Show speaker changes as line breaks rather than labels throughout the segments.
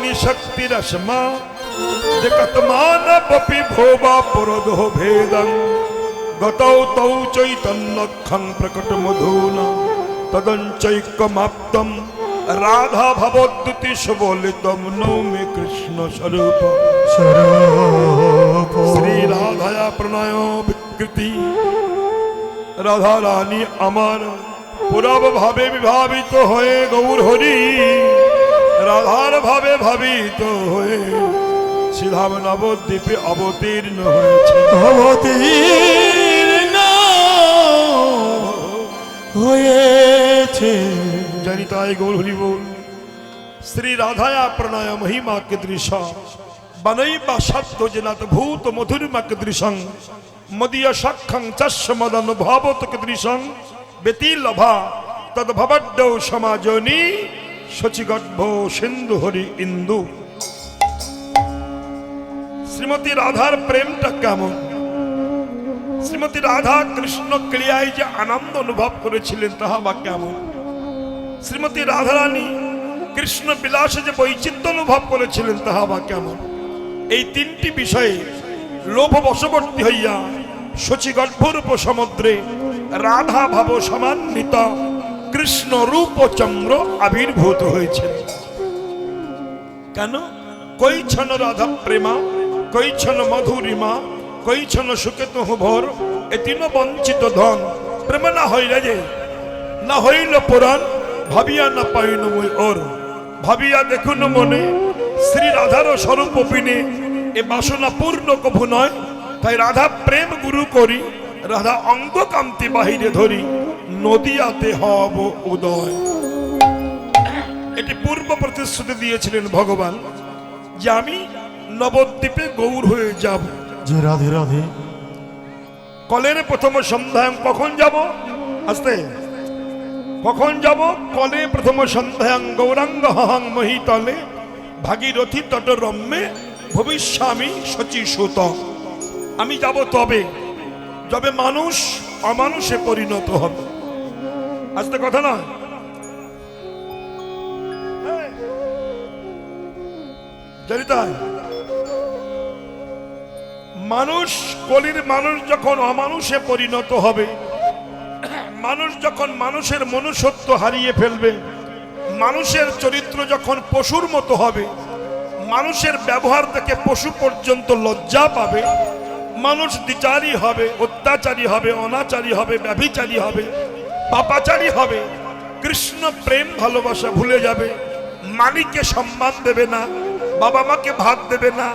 भवानी शक्तिरश्मा जगत्मानवपि भोवा पुरदो भेदं गतौ तौ चैतन्यखं प्रकटमधुना तदञ्चैकमाप्तं राधा भवद्युति सुबोलितं नौमि कृष्ण स्वरूप श्री राधाया प्रणय विकृति राधा रानी अमर पुरब भावे विभावित होए गौर हरि राधार भावे भावित होए सीधा नवद्वीपे अवतीर्ण হয়েছে जनिताय गौर हरि बोल श्री राधाया प्रणय महिमा के दृश्य बनई बासत्व जनात भूत मधुरिमा के दृश्यं मदीय सखं चस्य मदन भावत के दृश्यं बेती लभा तद भवड्डौ समाजनी शचिगर्भ सिंधु हरि इंदु श्रीमती राधार प्रेमटा केमन श्रीमती राधा कृष्ण क्रियाय जे आनंद अनुभव करेছিলেন তাহা বা কেমন श्रीमती राधा रानी कृष्ण বিলাসে যে বৈচিত্র্য অনুভব করেছিলেন তাহা বা কেমন এই তিনটি বিষয়ে লোভ বশবর্তী হইয়া শচীগর্ভরূপ সমুদ্রে রাধা ভাব সমান্বিত কৃষ্ণ রূপ চন্দ্র আবির্ভূত হয়েছিল কেন কইছন রাধা প্রেমা কইছন মধুরিমা কইছন সুকেতু ভোর এ তিন বঞ্চিত ধন প্রেম না হইলে যে না হইল পুরাণ ভাবিয়া না পাইন মই ওর ভাবিয়া দেখুন মনে শ্রী রাধার স্বরূপ পিনে এ বাসনা পূর্ণ কভু নয় তাই রাধা প্রেম গুরু করি রাধা অঙ্গ কান্তি বাহিরে ধরি নদিয়াতে হব উদয় এটি পূর্ব প্রতিশ্রুতি দিয়েছিলেন ভগবান যে আমি নবদ্বীপে গৌর হয়ে যাব
যে রাধে রাধে
কলের প্রথম সন্ধ্যায় কখন যাব আস্তে কখন যাব কলে প্রথম সন্ধ্যায় গৌরাঙ্গ হহং মহিতলে ভাগীরথী তট রম্যে ভবিষ্যামি শচী সুত আমি যাব তবে যবে মানুষ অমানুষে পরিণত হবে আস্তে কথা না জানি তাই মানুষ কলির মানুষ যখন অমানুষে পরিণত হবে মানুষ যখন মানুষের মনুষ্যত্ব হারিয়ে ফেলবে মানুষের চরিত্র যখন পশুর মতো হবে মানুষের ব্যবহার থেকে পশু পর্যন্ত লজ্জা পাবে মানুষ দ্বিচারী হবে অত্যাচারী হবে অনাচারী হবে ব্যভিচারী হবে পাপাচারী হবে কৃষ্ণ প্রেম ভালোবাসা ভুলে যাবে মালিককে সম্মান দেবে না বাবা মাকে ভাত দেবে না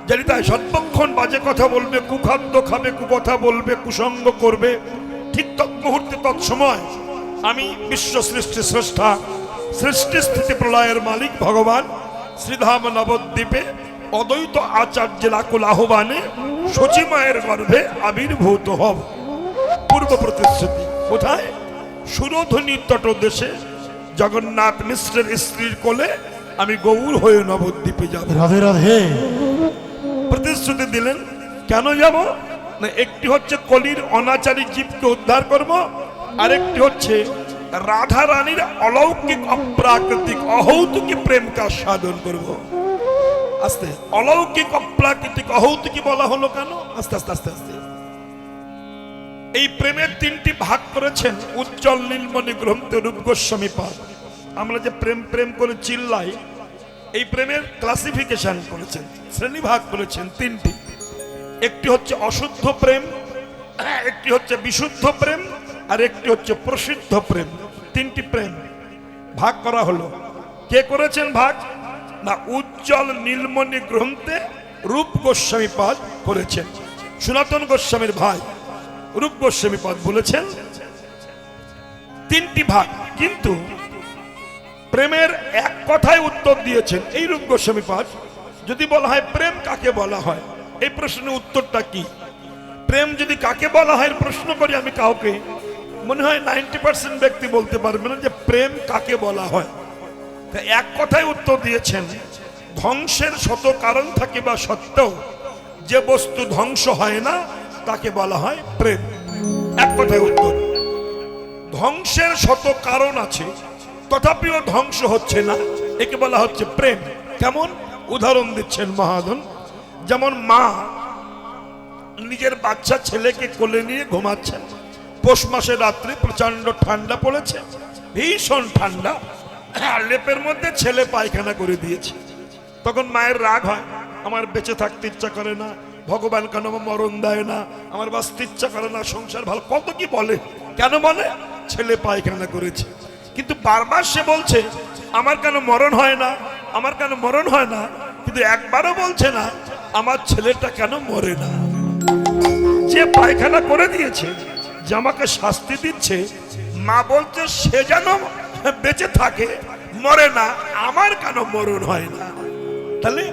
জানি তাই সর্বক্ষণ বাজে কথা বলবে কুখাদ্য খাবে কুকথা বলবে কুসঙ্গ করবে ঠিক তৎমুহূর্তে তৎসময় আমি বিশ্ব সৃষ্টি স্রষ্টা সৃষ্টি স্থিতি প্রলয়ের মালিক ভগবান শ্রীধাম নবদ্বীপে অদ্বৈত আচার্যের আকুল আহ্বানে শচীমায়ের গর্ভে আবির্ভূত হব পূর্ব প্রতিশ্রুতি কোথায় সুরধ্বনি তটদেশে জগন্নাথ মিশ্রের স্ত্রীর কোলে আমি গৌর হয়ে নবদ্বীপে যাব
রাধে রাধে
প্রতিশ্রুতি দিলেন কেন যাব না একটি হচ্ছে কলির অনাচারী জীবকে উদ্ধার করব আরেকটি হচ্ছে রাধা রানীর অলৌকিক অপ্রাকৃতিক অহৌতুকী প্রেমকে সাধন করব আস্তে অলৌকিক অপ্রাকৃতিক অহৌতুকী বলা হলো কেন আস্তে আস্তে আস্তে আস্তে এই প্রেমের তিনটি ভাগ করেছেন উজ্জ্বল নীলমণি গ্রন্থে রূপ গোস্বামী পাদ আমরা যে প্রেম প্রেম করে চিল্লাই এই প্রেমের ক্লাসিফিকেশন করেছেন শ্রেণী ভাগ করেছেন তিনটি একটি হচ্ছে অশুদ্ধ প্রেম একটি হচ্ছে বিশুদ্ধ প্রেম আর একটি হচ্ছে প্রসিদ্ধ প্রেম তিনটি প্রেম ভাগ করা হলো কে করেছেন ভাগ না উজ্জ্বল নীলমণি গ্রন্থে রূপ গোস্বামী পাদ করেছেন সনাতন গোস্বামীর ভাই রূপ গোস্বামী পাদ বলেছেন তিনটি ভাগ কিন্তু প্রেমের এক কথায় উত্তর দিয়েছেন এই রূপ গোস্বামী পাদ যদি বলা হয় প্রেম কাকে বলা হয় এই প্রশ্নের উত্তরটা কি প্রেম যদি কাকে বলা হয় প্রশ্ন করি আমি কাউকে মনে হয় 90% ব্যক্তি বলতে পারবে না যে প্রেম কাকে বলা হয় এক কথায় উত্তর দিয়েছেন ধ্বংসের শত কারণ থাকে বা সত্ত্বেও যে বস্তু ধ্বংস হয় না তাকে বলা হয় প্রেম এক কথায় উত্তর ধ্বংসের শত কারণ আছে তথাপিও ধ্বংস হচ্ছে না একে বলা হচ্ছে প্রেম কেমন উদাহরণ দিচ্ছেন মহাজন, যেমন মা নিজের বাচ্চা ছেলেকে কোলে নিয়ে ঘুমাচ্ছেন, পৌষ মাসে রাত্রে প্রচন্ড ঠান্ডা পড়েছে, ভীষণ ঠান্ডা, লেপের মধ্যে ছেলে পায়খানা করে দিয়েছে। তখন মায়ের রাগ হয়, আমার বেঁচে থাকতে ইচ্ছা করে না, ভগবান কেন মরণ দেয় না, আমার বাঁচতে ইচ্ছা করে না, সংসার ভালো, কত কি বলে। কেন বলে? ছেলে পায়খানা করেছে। কিন্তু বারবার সে বলছে আমার কেন মরণ হয় না, আমার কেন মরণ হয় না, কিন্তু একবারও বলছে না আমার ছেলেটা কেন মরে না। যে পায়খানা করে দিয়েছে, যে আমাকে শাস্তি দিচ্ছে, মা বলছে সে যেন বেঁচে থাকে, মরে না, আমার কেন মরণ হয় না। তাহলে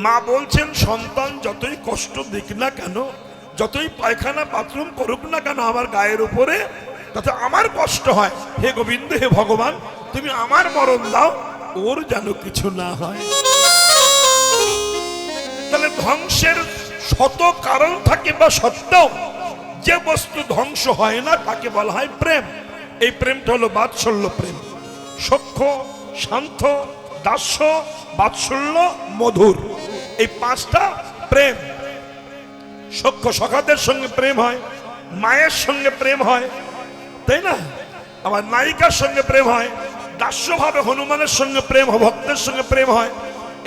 মা বলছেন সন্তান যতই কষ্ট দিক না কেন, যতই পায়খানা বাথরুম করুক না কেন আমার গায়ের উপরে, তাতে আমার কষ্ট হয়। হে গোবিন্দ, হে ভগবান, তুমি আমার মরণ দাও, ওর যেন কিছু না হয়। তাহলে ধ্বংসের শত কারণ থাকে বা সত্ত্বেও যে বস্তু ধ্বংস হয় না তাকে বলা হয় প্রেম। এই প্রেমটা হলো বাৎসল্য প্রেম। সখ্য, শান্ত, দাস্য, বাৎসল্য, মধুর, এই পাঁচটা প্রেম। সখ্য সখাদের সঙ্গে প্রেম হয়, মায়ের সঙ্গে প্রেম হয়, তাই না? আবার নায়িকার সঙ্গে প্রেম হয়, দাস্যভাবে হনুমানের সঙ্গে প্রেম, ভক্তের সঙ্গে প্রেম হয়।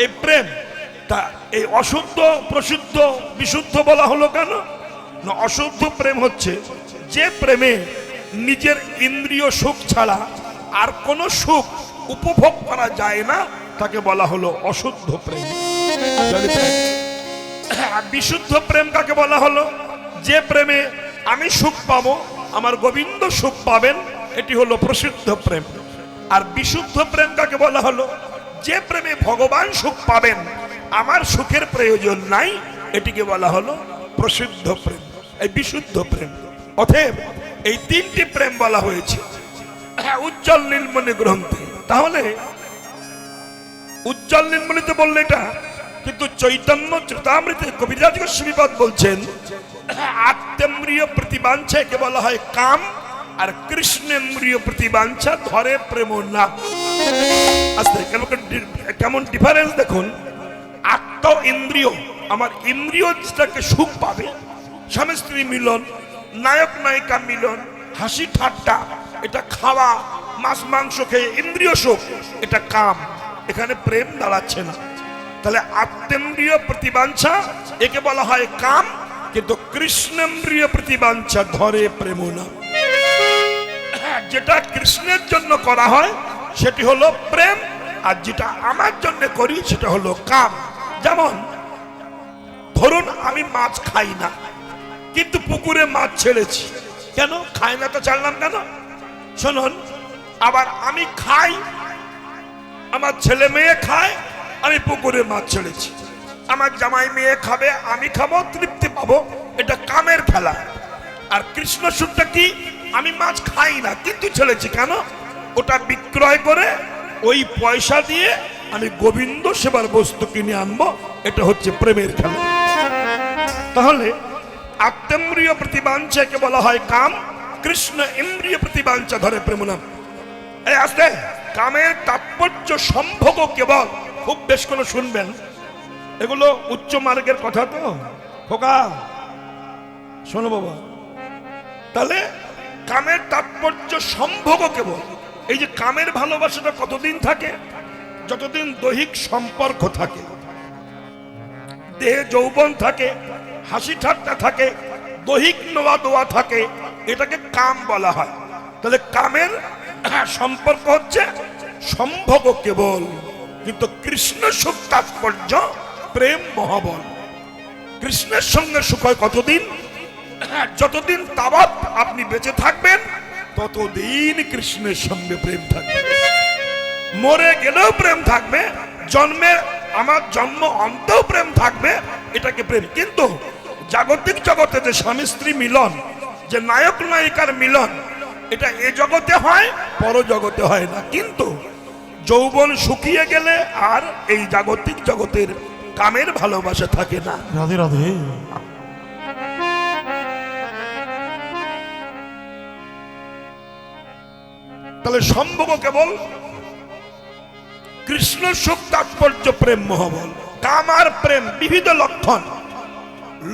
এই প্রেম তা এই অশুদ্ধ, প্রশুদ্ধ, বিশুদ্ধ বলা হলো কেন না? অশুদ্ধ প্রেম হচ্ছে যে প্রেমে নিজের ইন্দ্রিয় সুখ ছাড়া আর কোনো সুখ উপভোগ করা যায় না, তাকে বলা হলো অশুদ্ধ প্রেম। বিশুদ্ধ প্রেম কাকে বলা হলো? যে প্রেমে আমি সুখ পাবো, আমার গোবিন্দ সুখ পাবেন, এটি হলো প্রসিদ্ধ প্রেম। আর বিশুদ্ধ প্রেম কাকে বলা হলো? যে প্রেমে ভগবান সুখ পাবেন, আমার সুখের প্রয়োজন নাই, এটিকে বলা হলো প্রসিদ্ধ প্রেম, এই বিশুদ্ধ প্রেম। অতএব এই তিনটি প্রেম বলা হয়েছে উজ্জ্বল নীলমণি গ্রন্থে। তাহলে উজ্জ্বল নীলমণিতে বললে এটা, কিন্তু চৈতন্য চরিতামৃতে কবিরাজ গোস্বামীপাদ বলছেন আত্মেন্দ্রিয় প্রতিবাঞ্ছাকে বলা হয় কাম, আর কৃষ্ণেন্দ্রিয় প্রতিবাঞ্ছা ধরে প্রেম না। আস্তে কেমন ডিফারেন্স দেখুন। আত্ম ইন্দ্রিয়, আমার ইন্দ্রিয় যেটাকে সুখ পাবে, স্বামী স্ত্রী মিলন, নায়ক নায়িকা মিলন, হাসি ঠাট্টা, এটা খাওয়া, মাছ মাংস খেয়ে ইন্দ্রিয় সুখ, এটা কাম, এখানে প্রেম দাঁড়াচ্ছে না। তাহলে আত্মেন্দ্রিয় প্রতিবাঞ্ছা একে বলা হয় কাম, কিন্তু কৃষ্ণেন্দ্রিয় প্রতিবাঞ্ছা ধরে প্রেম না। যেটা কৃষ্ণের জন্য করা হয় সেটি হলো প্রেম, আর যেটা আমার জন্য করি সেটা হলো কাম। যেমন ধরুন আমি মাছ খাই না, কিন্তু পুকুরে মাছ ছেড়েছি, কেন খাই না তো ছাড়লাম কেন? শুনুন, আবার আমি খাই, আমার ছেলে মেয়ে খায়, আমি পুকুরে মাছ ছেড়েছি, আমার জামাই মেয়ে খাবে, আমি খাবো, তৃপ্তি পাবো, এটা কামের খেলা। আর কৃষ্ণ সুরটা কি? আমি মাছ খাই না কিন্তু ছেড়েছি, কেন? ওটা বিক্রয় করে ওই পয়সা দিয়ে আমি গোবিন্দ সেবার বস্তু কিনে আনবো, এটা হচ্ছে প্রেমের খেলা। তাহলে আত্মেন্দ্রিয় প্রতিবাঞ্ছাকে বলা হয় কাম, কৃষ্ণ ইন্দ্রিয় প্রতিবাঞ্ছা ধরে প্রেম নাম। এই আস্তে, কামের তাৎপর্য সম্ভোগ কেবল, খুব বেশ করে শুনবেন, এগুলো উচ্চ মার্গের কথা তো খোকা, শোনো বাবা। তাহলে কামের তাৎপর্য সম্ভোগ কেবল, এই যে কামের ভালোবাসাটা কতদিন থাকে? যতদিন দৈহিক সম্পর্ক থাকে, দেহে যৌবন থাকে, হাসি ঠাট্টা থাকে, দৈহিক নোয়া দোয়া থাকে, এটাকে কাম বলা হয়। তাহলে কামের সম্পর্ক হচ্ছে সম্ভোগ কেবল, কিন্তু কৃষ্ণ সুখ তাৎপর্য প্রেম মহাবল। কৃষ্ণের সঙ্গে সুখ হয় কতদিন? যতদিন তাবৎ আপনি বেঁচে থাকবেন ততদিন কৃষ্ণের সঙ্গে প্রেম থাকবে। মরে গেলেও প্রেম থাকবে, জন্মে আমার জন্ম অন্তেও প্রেম থাকবে, এটাকে প্রেম। কিন্তু জাগতিক জগতে যে স্বামী স্ত্রী মিলন, যে নায়ক নায়িকার মিলন, এটা এ জগতে হয়, পর জগতে হয় না। কিন্তু যৌবন শুকিয়ে গেলে আর এই জাগতিক জগতের কামের ভালোবাসা থাকে না।
রাধে রাধে।
তাহলে সম্ভোগ কেবল কৃষ্ণ সুখ তাৎপর্য প্রেম মহাবল। কাম আর প্রেম বিবিধ লক্ষণ,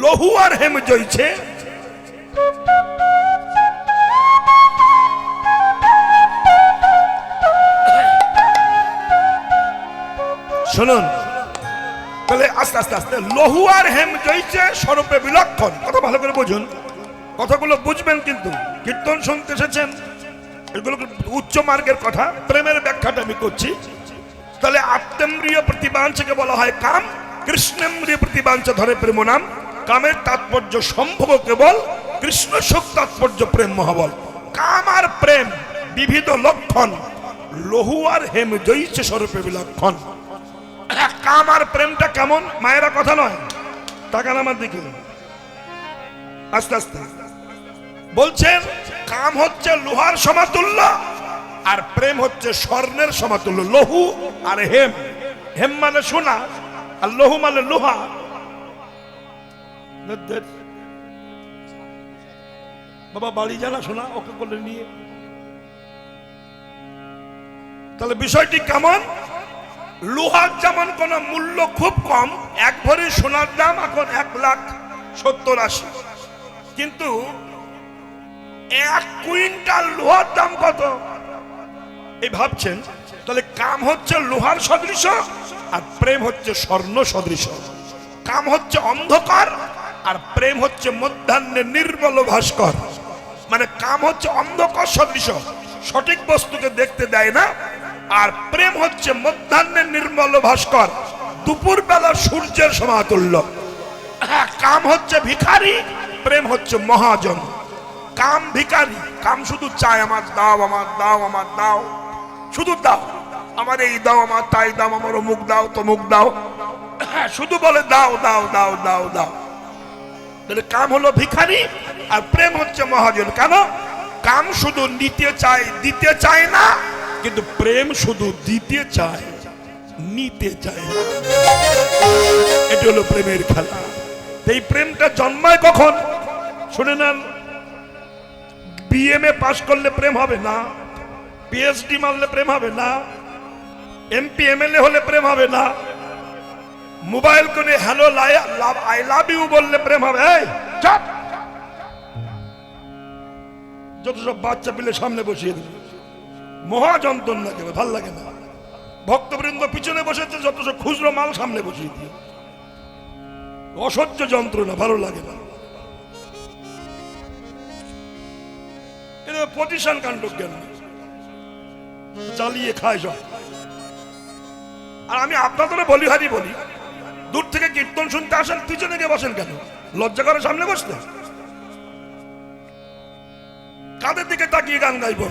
লহু আর হেম জইছে শুনুন, তাহলে আস্তে আস্তে আস্তে লহু আর হেম জইছে স্বরূপে বিলক্ষণ। কথা ভালো করে বুঝুন, কথাগুলো বুঝবেন। কিন্তু কীর্তন শুনতে এসেছেন, এগুলো উচ্চ মার্গের কথা, প্রেমের ব্যাখ্যাটা আমি করছি। তাহলে আত্মেন্দ্রিয় প্রতিবাঞ্চকে বলা হয় কাম, কৃষ্ণেন্দ্রিয় প্রতিবাঞ্চ ধরে প্রেম নাম। কামের তাৎপর্য সম্ভব কেবল, কৃষ্ণ সুখ তাৎপর্য প্রেম মহাবল। কাম আর প্রেম বিবিধ লক্ষণ, লহু আর হেম জইছে স্বরূপে বিলক্ষণ। কাম আর প্রেমটা কেমন? মায়েরা কথা নয়, তাকান আমার দিকে আস্তে আস্তে। বলছেন কাম হচ্ছে লোহার সমাতুল্য, আর প্রেম হচ্ছে স্বর্ণের সমাতুল্য। লহু আর হেম, হেম মানে সোনা আর লহু মানে লোহা। বাবা বাড়ি জানা সোনা ওকে বলে নিয়ে। তাহলে বিষয়টি কেমন? লোহার যেমন কোন মূল্য খুব কম, এক ভরি সোনার দাম এখন 1,70,80, কিন্তু 1 কুইন্টাল লোহার দাম কত এই ভাবছেন? তাহলে কাম হচ্ছে লোহার সদৃশ আর প্রেম হচ্ছে স্বর্ণ সদৃশ। কাম হচ্ছে অন্ধকার আর প্রেম হচ্ছে মধ্যাহ্নের নির্মল ভাস্কর। মানে কাম হচ্ছে অন্ধকার সদৃশ, সঠিক বস্তুকে দেখতে দেয় না, আর প্রেম হচ্ছে মধ্যাহ্নের নির্মল ভাস্কর, দুপুর বেলা সূর্যের সমাতুল্য। কাম হচ্ছে ভিখারি, প্রেম হচ্ছে মহাজন। কাম ভিখারি, কাম শুধু চায় আমার দাও, আমার দাও, আমার দাও, শুধু দাও, আমার এই দাও, আমার তাই দাও, আমার অমুক দাও, তমুক দাও, শুধু বলে দাও দাও দাও দাও দাও। তাহলে কাম হলো ভিখারি আর প্রেম হচ্ছে মহাজন। কেন? কাম শুধু নিতে চায়, দিতে চায় না, কিন্তু প্রেম শুধু দিতে চায়, নিতে চায় না। এটা হলো প্রেমের খেলা। এই প্রেমটা জন্মায় কখন? শুনে নেন, বিএমএ পাশ করলে প্রেম হবে না, পিএইচডি মারলে প্রেম হবে না, এমপি এমএলএ হলে প্রেম হবে না, মোবাইল করে হ্যালো আই লাভ ইউ বললে প্রেম হবে। এই চুপ! যত সব বাচ্চা পিলে সামনে বসিয়ে দিল, মহা যন্ত্রণা, কেবে ভাল লাগে না। ভক্তবৃন্দ পিছনে বসেছে, যত সব খুচরো মাল সামনে বসিয়ে দিয়ে, অসহ্য যন্ত্রণা, ভালো লাগে না। এটা পজিশন কাণ্ড, জ্ঞান চালিয়ে খায় সব। আর আমি আপনাদের বলিহারি বলি, দূর থেকে কীর্তন শুনতে আসেন, পিছনে গিয়ে বসেন কেন? লজ্জা করে সামনে বসতে? কাদের দিকে তাকিয়ে গান গাইব?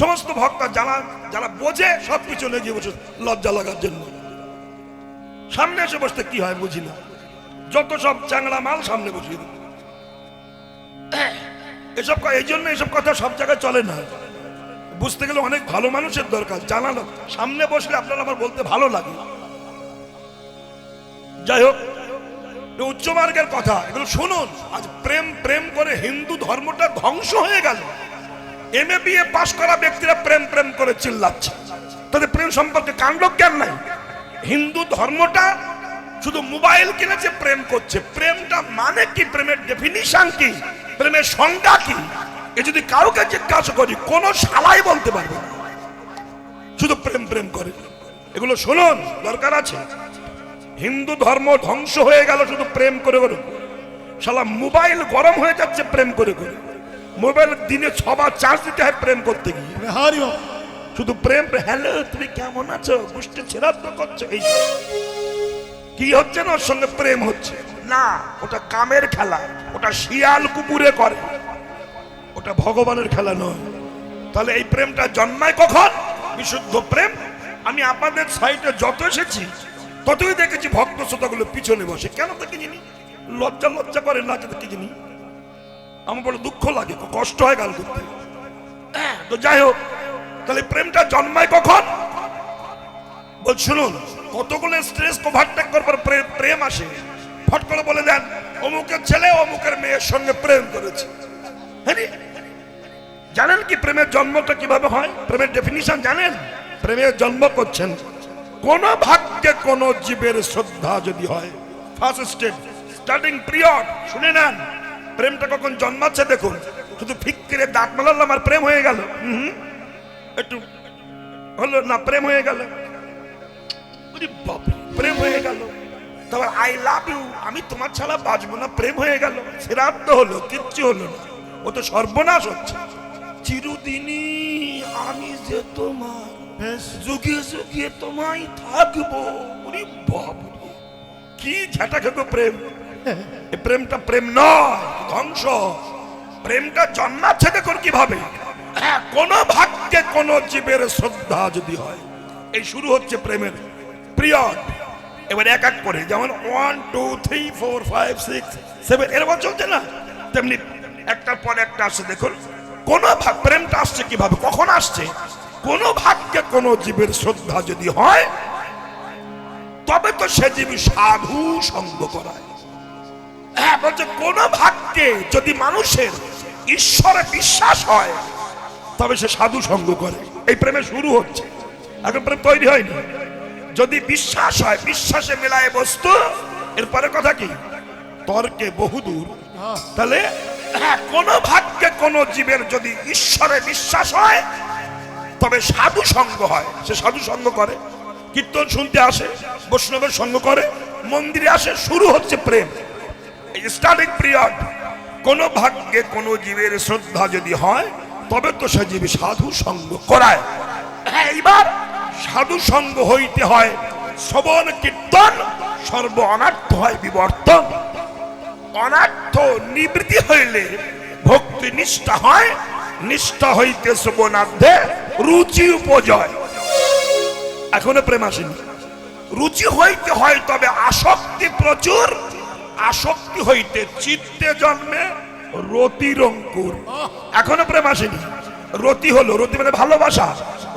সমস্ত ভক্ত যারা বোঝে সব পিছনে গিয়ে বসে লজ্জা লাগার জন্য। সামনে এসে বসতে কি হয় বুঝি না, যত সব চ্যাংড়া মাল সামনে বসিয়ে দেবে। এসব এই জন্য এসব কথা সব জায়গায় চলে না। বুঝতে গেলে অনেক ভালো মানুষের দরকার, জানালো সামনে বসলে আপনার আমার বলতে ভালো লাগে। যাই হোক, উচ্চ মার্গের কথা এগুলো শুনুন। আজ প্রেম প্রেম করে হিন্দু ধর্মটা ধ্বংস হয়ে গেল। এমএ বিএ পাশ করা ব্যক্তিরা প্রেম প্রেম করে চিল্লাচ্ছে, তাদের প্রেম সম্পর্কে কাণ্ড জ্ঞান নাই। হিন্দু ধর্মটা শুধু মোবাইল কিনেছে, প্রেম করছে। প্রেমটা মানে কি? প্রেমের ডেফিনিশন কি? প্রেমের সংজ্ঞা কি? এ যদি কাউকে জিজ্ঞাসা করি, কোন শালাই বলতে পারবে না, শুধু প্রেম প্রেম করে। এগুলো শুনুন, দরকার আছে। হিন্দু ধর্ম ধ্বংস হয়ে গেল শুধু প্রেম করে করে। শালা মোবাইল গরম হয়ে যাচ্ছে প্রেম করে করে। মোবাইল দিনে 6 বার চার্জ দিতে হয় প্রেম করতে গিয়ে। শুধু প্রেম, হ্যালো তুমি কেমন আছো, গোষ্ঠী ছেড়াদ্দ করছো, এই কি হচ্ছে না? ওর সঙ্গে প্রেম হচ্ছে না। ওটা কামের খেলা, ওটা শিয়াল কুকুরে করে, ওটা ভগবানের খেলা নয়। তাহলে এই প্রেমটা জন্মায় কখন? বিশুদ্ধ প্রেম। আমি আপনাদের সাইডে যত এসেছি ততই দেখেছি ভক্ত শ্রোতাগুলো পিছনে বসে। কেন তা কি জানি, লজ্জা লজ্জা করে না, কি জানি আমার বড় দুঃখ লাগে, কষ্ট হয় গাল করতে। তো যাই হোক, তাহলে প্রেমটা জন্মায় কখন? বল শুনুন, কতগুলো স্ট্রেস ওভারটেক করার পর প্রেম আসে। ফট করে বলে দেন অমুকের ছেলে অমুকের মেয়ের সঙ্গে প্রেম করেছে। হ্যাঁ, জানেন কি প্রেমের জন্মটা কিভাবে হয়? প্রেমের ডেফিনিশন জানেন? প্রেমে জন্ম করছেন, কোন ভাগ্যে কোন জীবের শ্রদ্ধা যদি হয়, ফার্স্ট স্টেপ স্টার্টিং পিরিয়ড, শুনে নেন। প্রেমটা কখন জন্মাচ্ছে দেখুন, শুধু ফিক্কিরে দাঁত মালালাম আর প্রেম হয়ে গেল, একটু হলো না, প্রেম হয়ে গেল, প্রেম হয়ে গেল, তারপর আই লাভ ইউ, আমি তোমার ছাড়া বাঁচবো না, প্রেম হয়ে গেল, শ্রাদ্ধ হলো, কিচ্ছু হলো না, ও তো সর্বনাশ হচ্ছে। চিরদিনই আমি যে তোমার, যুগে যুগে তোমায় থাকবো, ওরে বাবরে কি ঝাঁটা খেতো প্রেম। এই প্রেমটা প্রেম নয়, ধ্বংস। প্রেমটা জন্মাচ্ছে দেখুন কিভাবে, কোন ভাগ্যে কোন জীবের শ্রদ্ধা যদি হয়, এই শুরু হচ্ছে প্রেমের পিরিয়ড। এবার এক এক করে, যেমন 1 2 3 4 5 6 7 এরকম চলছে না, তেমনি একটার পর একটা আসছে। দেখুন কোন ভাগ প্রেমটা আসছে কিভাবে, কখন আসছে, কোন ভাগ্যে কোন জীবের শ্রদ্ধা যদি হয়, তবে তো সে জীব সাধু সঙ্গ করায়। হ্যাঁ বলছে, কোন ভাগ্যে যদি মানুষের ঈশ্বরে বিশ্বাস হয়, তবে সে সাধু সঙ্গ করে। এই প্রেমে শুরু হচ্ছে, এখন প্রেম তৈরি হয়নি। যদি বিশ্বাস হয়, বিশ্বাসে মেলায় বস্তু, এরপরে কথা কি, তর্কে বহুদূর। তাহলে কোন ভাগ্যে কোন জীবের যদি ঈশ্বরে বিশ্বাস হয়, তবে সাধু সঙ্গ হয়, সে সাধু সঙ্গ করে, কীর্তন শুনতে আসে, বৈষ্ণবের সঙ্গ করে, মন্দিরে আসে, শুরু হচ্ছে প্রেম, এই স্টার্টিং পিরিয়ড। কোন ভাগ্যে কোন জীবের শ্রদ্ধা যদি হয়, তবে তো সে জীব সাধু সঙ্গ করায়। হ্যাঁ, এইবার সাধু সঙ্গ হইতে হয় শ্রবণ কীর্তন, সর্ব অনার্থ হয় বিবর্তন। অনার্থ নিবৃত্তি হইলে ভক্তি নিষ্ঠা হয়, নিষ্ঠা হইতে শ্রবণার্থে রুচি উপজয়। এখনো প্রেম আসেনি, রুচি হইতে হয় তবে আসক্তি প্রচুর, আসক্তি হইতে চিত্তে জন্মে রতির অঙ্কুর। এখনো প্রেম আসেনি, রতি হলো, রতি মানে ভালোবাসা,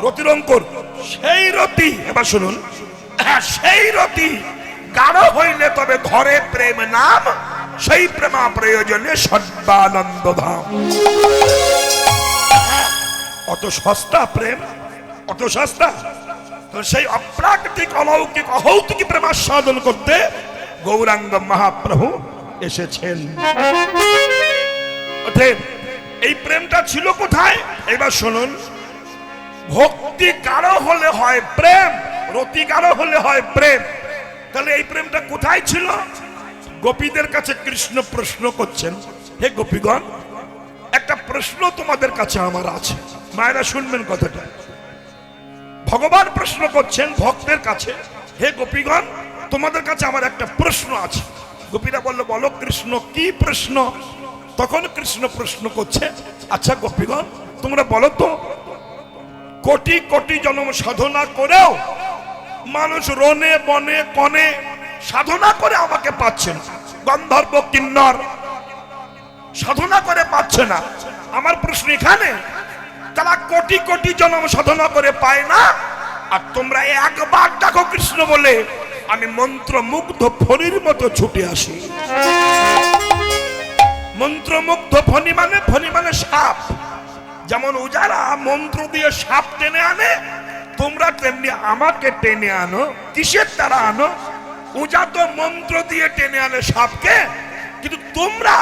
রতির অঙ্কুর, সেই রতি। এবার শুনুন, সেই রতি গাঢ় হইলে তবে ঘরে প্রেম নাম, সেই প্রেমা প্রয়োজনে সর্বানন্দ ধাম। অত সস্তা প্রেম, অত সস্তা। তো সেই অপ্রাকৃতিক অলৌকিক অহৌতিক প্রেমাস্বাদন করতে গৌরাঙ্গ মহাপ্রভু এসেছেন। এই প্রেমটা ছিল কোথায়, এবার শুনুন। ভক্তি গাঢ় হলে হয় প্রেম, রতি গাঢ় হলে হয় প্রেম। তাহলে এই প্রেমটা কোথায় ছিল? গোপীদের কাছে কৃষ্ণ প্রশ্ন করছেন, হে গোপীগণ, একটা প্রশ্ন তোমাদের কাছে আমার আছে। মায়েরা শুনবেন কথাটা। ভগবান প্রশ্ন করছেন ভক্তের কাছে, হে গোপীগণ, তোমাদের কাছে আমার একটা প্রশ্ন আছে। গোপীরা বলল, বলো কৃষ্ণ, কি প্রশ্ন? তখন কৃষ্ণ প্রশ্ন করছে, আচ্ছা গোপীগণ, তোমরা বলো তো, কোটি কোটি জন্ম সাধনা করেও মানুষ রনে বনে কনে সাধনা করে আমাকে পাচ্ছে না, গন্ধর্ব কিন্নর সাধনা করে পাচ্ছে না। আমার প্রশ্ন এখানে, তারা কোটি কোটি জন্ম সাধনা করে পায় না, আর তোমরা একবার ডাকো কৃষ্ণ বলে, আমি মন্ত্রমুগ্ধ ফণির মতো ছুটে আসি। মন্ত্রমুগ্ধ ফণি মানে সাপ। যেমন উজারা মন্ত্র দিয়ে সাপ টেনে আনে, তোমরা তেমনি আমাকে টেনে আনো। কিসের দ্বারা আনো? উজা তো মন্ত্র দিয়ে টেনে আনে সাপকে, কিন্তু তোমরা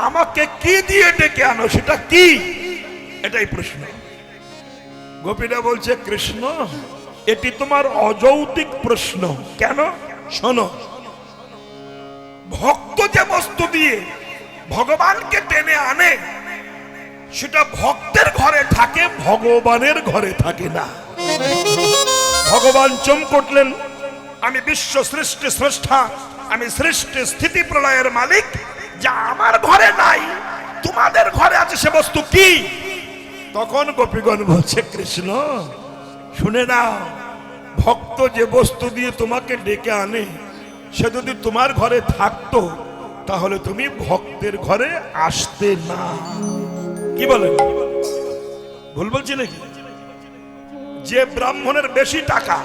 আমাকে কি দিয়ে ডেকে আনো, সেটা কি? এটাই প্রশ্ন। গোপীরা বলছে, কৃষ্ণ, এটি তোমার অযৌক্তিক প্রশ্ন। কেন? শোনো, ভক্ত যে বস্তু দিয়ে ভগবানকে টেনে আনে, সেটা ভক্তের ঘরে থাকে, ভগবানের ঘরে থাকে না। ভগবান চমকটলেন, আমি বিশ্ব সৃষ্টি স্রষ্টা, আমি সৃষ্টি স্থিতি প্রলয়ের মালিক, যা আমার ঘরে নাই তোমাদের ঘরে আছে, সে বস্তু কি? তখন গোপীগণ বলছে, কৃষ্ণ শুনে নাও, ভক্ত যে বস্তু দিয়ে তোমাকে ডেকে আনে, সে যদি তোমার ঘরে থাকতো, তাহলে তুমি ভক্তের ঘরে আসতে না। কি বলেন? ভুল বলছি নাকি? যে ব্রাহ্মণের বেশি টাকা,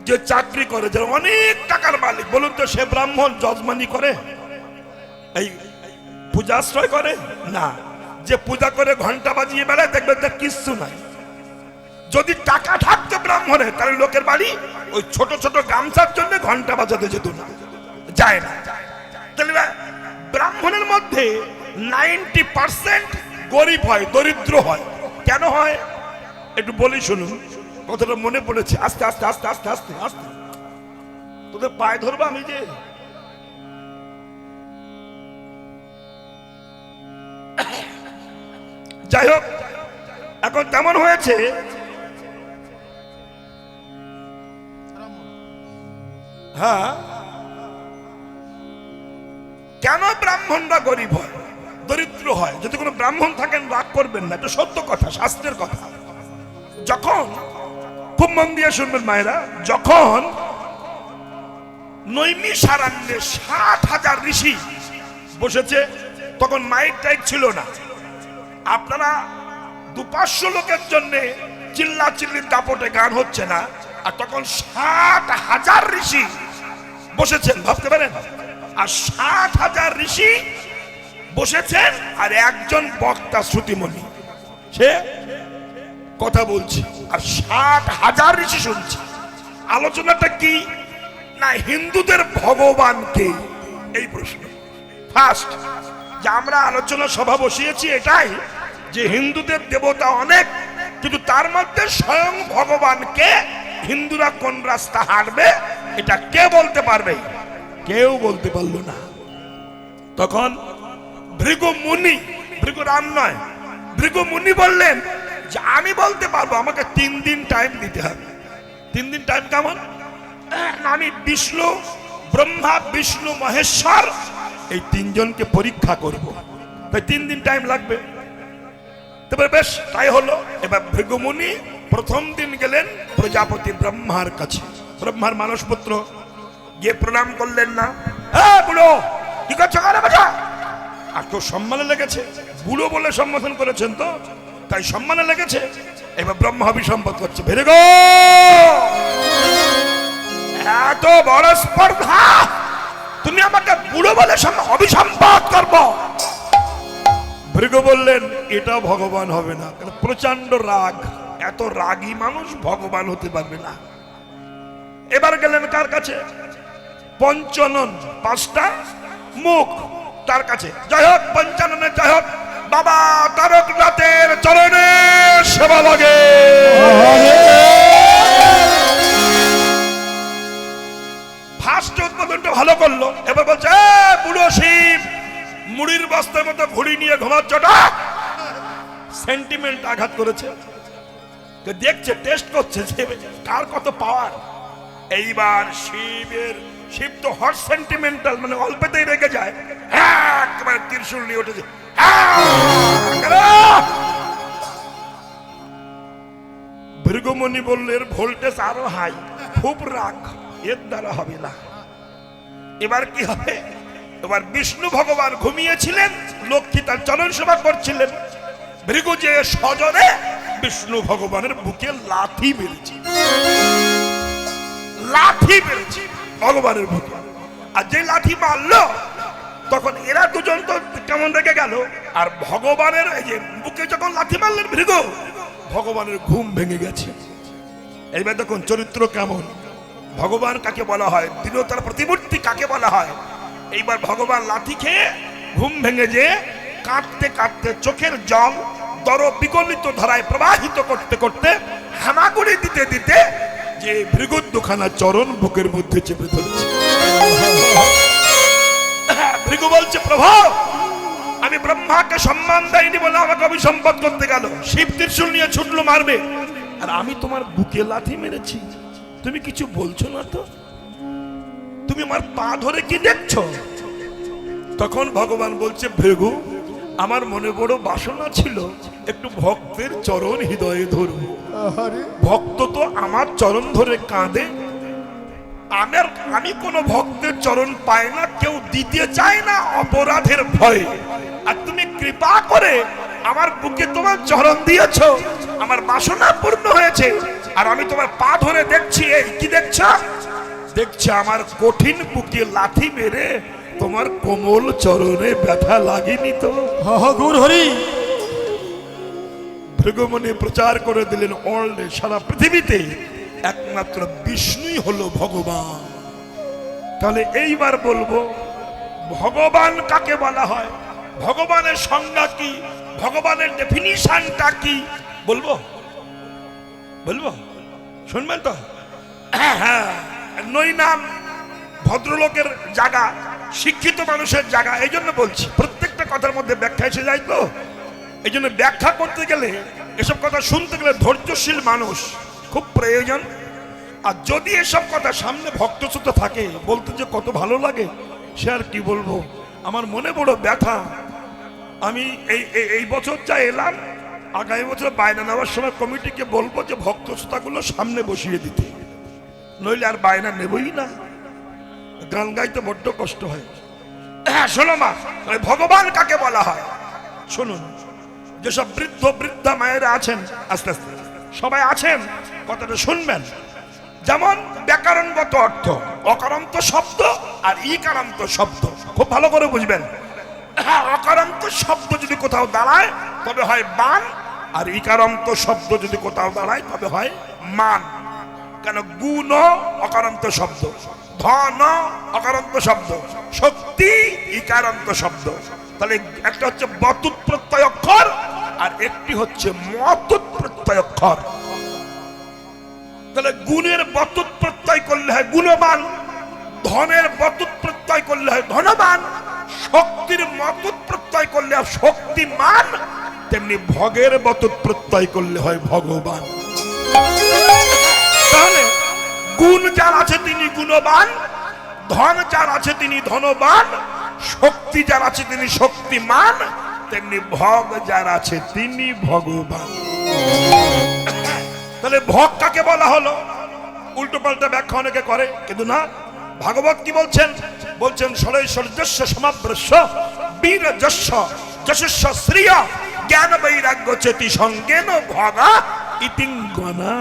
যে চাকরি করে, যে অনেক টাকার মালিক, বলুন তো সে ব্রাহ্মণ যজমানি করে, এই পূজাশ্রয় করে না? যে পূজা করে ঘন্টা বাজিয়ে বেড়ায়, দেখবেন তার কিচ্ছু নাই। যদি টাকা থাকতো ব্রাহ্মণের, তাহলে লোকের বাড়ি ওই ছোট ছোট গামছার জন্য ঘন্টা বাজাতে যেত না, যায় না। তাহলে ব্রাহ্মণের মধ্যে 90% গরিব হয়, দরিদ্র হয়। কেন হয় একটু বলি শুনুন, কথাটা মনে পড়েছে। আস্তে আস্তে আস্তে আস্তে আস্তে আস্তে তোদের পায়ে ধরবো আমি যে। যাই হোক, এখন তেমন হয়েছে, হ্যাঁ, কেন ব্রাহ্মণরা গরিব হয়, দরিদ্র হয়? যদি কোনো ব্রাহ্মণ থাকেন রাগ করবেন না, এটা সত্য কথা, শাস্ত্রের কথা। যখন, খুব মন দিয়ে শুনবেন মায়েরা, যখন নৈমিষারণ্যে 60,000 ঋষি বসেছে, তখন মাইক টাইক ছিল না। আপনারা 200-500 লোকের জন্য চিল্লা চিল্লির দাপটে গান হচ্ছে না, আর তখন 60,000 ঋষি বসেছেন, ভাবতে পারেন? আর 60,000 ঋষি বসেছেন, আর একজন বক্তা শ্রুতিমণি সে কথা বলছে, আর 60,000 ঋষি শুনছে। আলোচনাটা কি না, হিন্দুদের ভগবানকে, এই প্রশ্ন ফার্স্ট। যে আমরা আলোচনা সভা বসিয়েছি এটাই, যে হিন্দুদের দেবতা অনেক, কিন্তু তার মধ্যে স্বয়ং ভগবানকে হিন্দুরা কোন রাস্তা হাঁটবে এটা কে বলতে পারবে? কেউ বলতে পারলো না। তখন ভৃগু মুনি, ভৃগু রাম নয়, ভৃগু মুনি বললেন যে আমি বলতে পারবো, আমাকে 3 দিন টাইম দিতে হবে। 3 দিন টাইম কেমন? আমি বিষ্ণু, ব্রহ্মা, বিষ্ণু, মহেশ্বর, এই 3 জনকে পরীক্ষা করব, তাই 3 দিন টাইম লাগবে। তবে বেশ, তাই হলো। এবার ভৃগু মুনি প্রথম দিন গেলেন প্রজাপতি ব্রহ্মার কাছে। ব্রহ্মার মানসপুত্র গিয়ে প্রণাম করলেন না। হ্যাঁ বুড়ো, কি করছো? আর তো সম্মানে লেগেছে, বুড়ো বলে সম্বোধন করেছেন তো, তাই সম্মানে লেগেছে। এবার ব্রহ্মা অভিসম্বোধ করছে, ভৃগু এত বড় স্পর্ধা, তুমি আমাকে বুড়ো বলে অভিসম্বোধ করবো? ভৃগু বললেন এটা ভগবান হবে না, কারণ প্রচন্ড রাগ, এত রাগী মানুষ ভগবান হতে পারবে না। এবার গেলেন কার কাছে? পঞ্চানন, 5টা মুখ তার কাছে। যাই হোক, পঞ্চাননের যাই হোক, বাবা তারকনাথের চরণে সেবা লাগে। ফার্স্ট উদ্বোধনটা ভালো করলো। এবার বলছে বুড়ো শিব, মুড়ির বস্তার মতো ঘুড়ি নিয়ে ঘুমাচ্ছটা, সেন্টিমেন্ট আঘাত করেছে। দেখছে, টেস্ট করছে কার কত পাওয়ার। এইবার শিব তো হট সেন্টিমেন্টাল, মানে অল্পতেই রেগে যায়। একেবারে ত্রিশূল নিয়ে উঠেছে। ভৃগুমুনি বললেন ভোল্টেজ আরো হাই, খুব রাগ, এর দ্বারা হবে না। এবার কি হবে? এবার বিষ্ণু ভগবান ঘুমিয়েছিলেন, লক্ষ্মী তার চরণ সেবা করছিলেন। ভৃগু যে সজনে বিষ্ণু ভগবানের বুকে লাথি মেরেছে, লাথি মেরেছে ভগবানের বুকে। আর যে লাথি মারলো, তখন এরা দুজন তো কেমন রেগে গেল। আর ভগবানের এই যে বুকে যখন লাথি মারলেন ভৃগু, ভগবানের ঘুম ভেঙে গেছে। এইবার দেখুন চরিত্র কেমন, ভগবান কাকে বলা হয়, দৃঢ়তার প্রতিমূর্তি কাকে বলা হয়। এইবার ভগবান লাথি খেয়ে ঘুম ভেঙে যে কাঁদতে কাঁদতে চোখের জল দর বিগলিত ধারায় প্রবাহিত করতে করতে, হামাগুড়ি দিতে দিতে যে ভৃগুর দুখানা চরণ বুকের মধ্যে চেপে ধরেছে। ভৃগু বলছে প্রভু, আমি ব্রহ্মাকে সম্মান দেয়নি বলে আমাকে অভিসম্বোধ করতে গেল, শিব ত্রিশূল নিয়ে ছুটলো মারবে, আর আমি তোমার বুকে লাথি মেরেছি, তুমি কিছু বলছো না তো? তুমি আমার পা ধরে কি দেখছো? তখন ভগবান বলছে ভৃগু, আমার মনে বড় বাসনা ছিল একটু ভক্তের চরণ হৃদয়ে ধরব। ভক্ত তো আমার চরণ ধরে কাঁদে, আমি কোন ভক্তের চরণ পাই না, কেউ দিতে চায় না অপরাধের ভয়ে। আর তুমি কৃপা করে আমার বুকে তোমার চরণ দিয়েছ, আমার বাসনা পূর্ণ হয়েছে। আর আমি তোমার পা ধরে দেখছি, এই কি দেখছ? দেখছি আমার কঠিন বুকে লাথি মেরে তোমার কোমল চরণে ব্যথা লাগেনি তো? ভৃগুমুনি প্রচার করে দিলেন ওয়ার্ল্ডে, সারা পৃথিবীতে একমাত্র বিষ্ণুই হলো ভগবান। তাহলে এইবার বলবো ভগবান কাকে বলা হয়, ভগবানের সংজ্ঞা কি, ভগবানের ডেফিনিশনটা কি, বলবো বলবো শুনবেন তো? হ্যাঁ, নই নাম ভদ্রলোকের জায়গা, শিক্ষিত মানুষের জায়গা, এই জন্য বলছি প্রত্যেকটা কথার মধ্যে ব্যাখ্যা এসে যায় তো। এই জন্য ব্যাখ্যা করতে গেলে, এসব কথা শুনতে গেলে ধৈর্যশীল মানুষ খুব প্রয়োজন। আর যদি এসব কথা সামনে ভক্তশ্রোতা থাকে, বলতে যে কত ভালো লাগে সে আর কি বলবো। আমার মনে বড় ব্যথা, আমি এই বছর যা এলাম, আগামী বছর বায়না নেওয়ার সময় কমিটিকে বলবো যে ভক্তশ্রোতাগুলো সামনে বসিয়ে দিতে, নইলে আর বায়না নেবই না। গান গাইতে বড্ড কষ্ট হয়। হ্যাঁ শোনো মা, ভগবান কাকে বলা হয় শুনুন। যেসব বৃদ্ধ বৃদ্ধা মায়েরা আছেন, আস্তে আস্তে সবাই আছেন, কথাটা শুনবেন। যেমন ব্যাকরণগত অর্থ, অকারান্ত শব্দ আর ইকারান্ত শব্দ খুব ভালো করে বুঝবেন। হ্যাঁ, অকারান্ত শব্দ যদি কোথাও দাঁড়ায় তবে হয় বান, আর ইকারান্ত শব্দ যদি কোথাও দাঁড়ায় তবে হয় মান। কেন? গুণ অকারান্ত শব্দ, ধন অকারান্ত শব্দ, শক্তি ইকারান্ত শব্দ। তাহলে একটা হচ্ছে বতুত প্রত্যয় অক্ষর আর একটি হচ্ছে মতুত প্রত্যয় অক্ষর। তাহলে গুণের বতুত প্রত্যয় করলে হয় গুণবান, ধনের বতুত প্রত্যয় করলে হয় ধনবান, শক্তির মতুত প্রত্যয় করলে হয় শক্তিমান, তেমনি ভগের বতুত প্রত্যয় করলে হয় ভগবান। তাহলে গুণ যার আছে তিনি গুণবান, ধন যার আছে তিনি ধনবান, শক্তি যার আছে তিনি শক্তিমান, তেমনি ভগ যার আছে তিনি ভগবান। তাহলে ভগ কাকে বলা হলো? উল্টো পাল্টা ব্যাখ্যা অনেকে করে, কিন্তু না, ভাগবত কি বলছেন? বলছেন ষড়ৈশ্বর্যস্য সমাব্রস্য বীরযস্য যশস্য শ্রিয় জ্ঞান বৈরাগ্য চেতি সঙ্গেন ভগা ইতিঙ্গনা।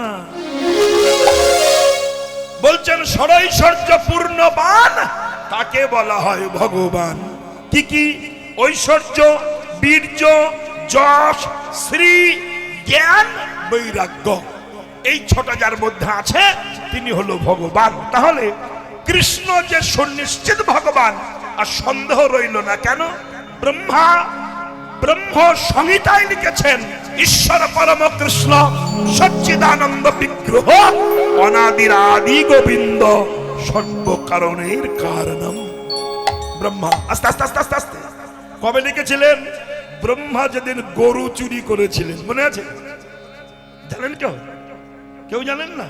বলছেন ষড়ৈশ্বর্য পূর্ণবান তাকে বলা হয় ভগবান। কি কি? ঐশ্বর্য, বীর্য, যশ, শ্রী, জ্ঞান, বৈরাগ্য, এই ছটা যার মধ্যে আছে তিনি হলো ভগবান। তাহলে কৃষ্ণ যে সুনিশ্চিত ভগবান আর সন্দেহ রইল না কেন? ব্রহ্ম সংহিতায় লিখেছেন ঈশ্বর পরম কৃষ্ণ সচ্চিদানন্দ বিগ্রহ অনাদির আদি গোবিন্দ সর্বকারণের কারণম ব্রহ্মা। আস্তে আস্তে আস্তে আস্তে আস্তে কবে লিখেছিলেন? ব্রহ্মা যেদিন গরু চুরি করেছিলেন, মনে আছে? জানেন কেউ? কেউ জানেন না?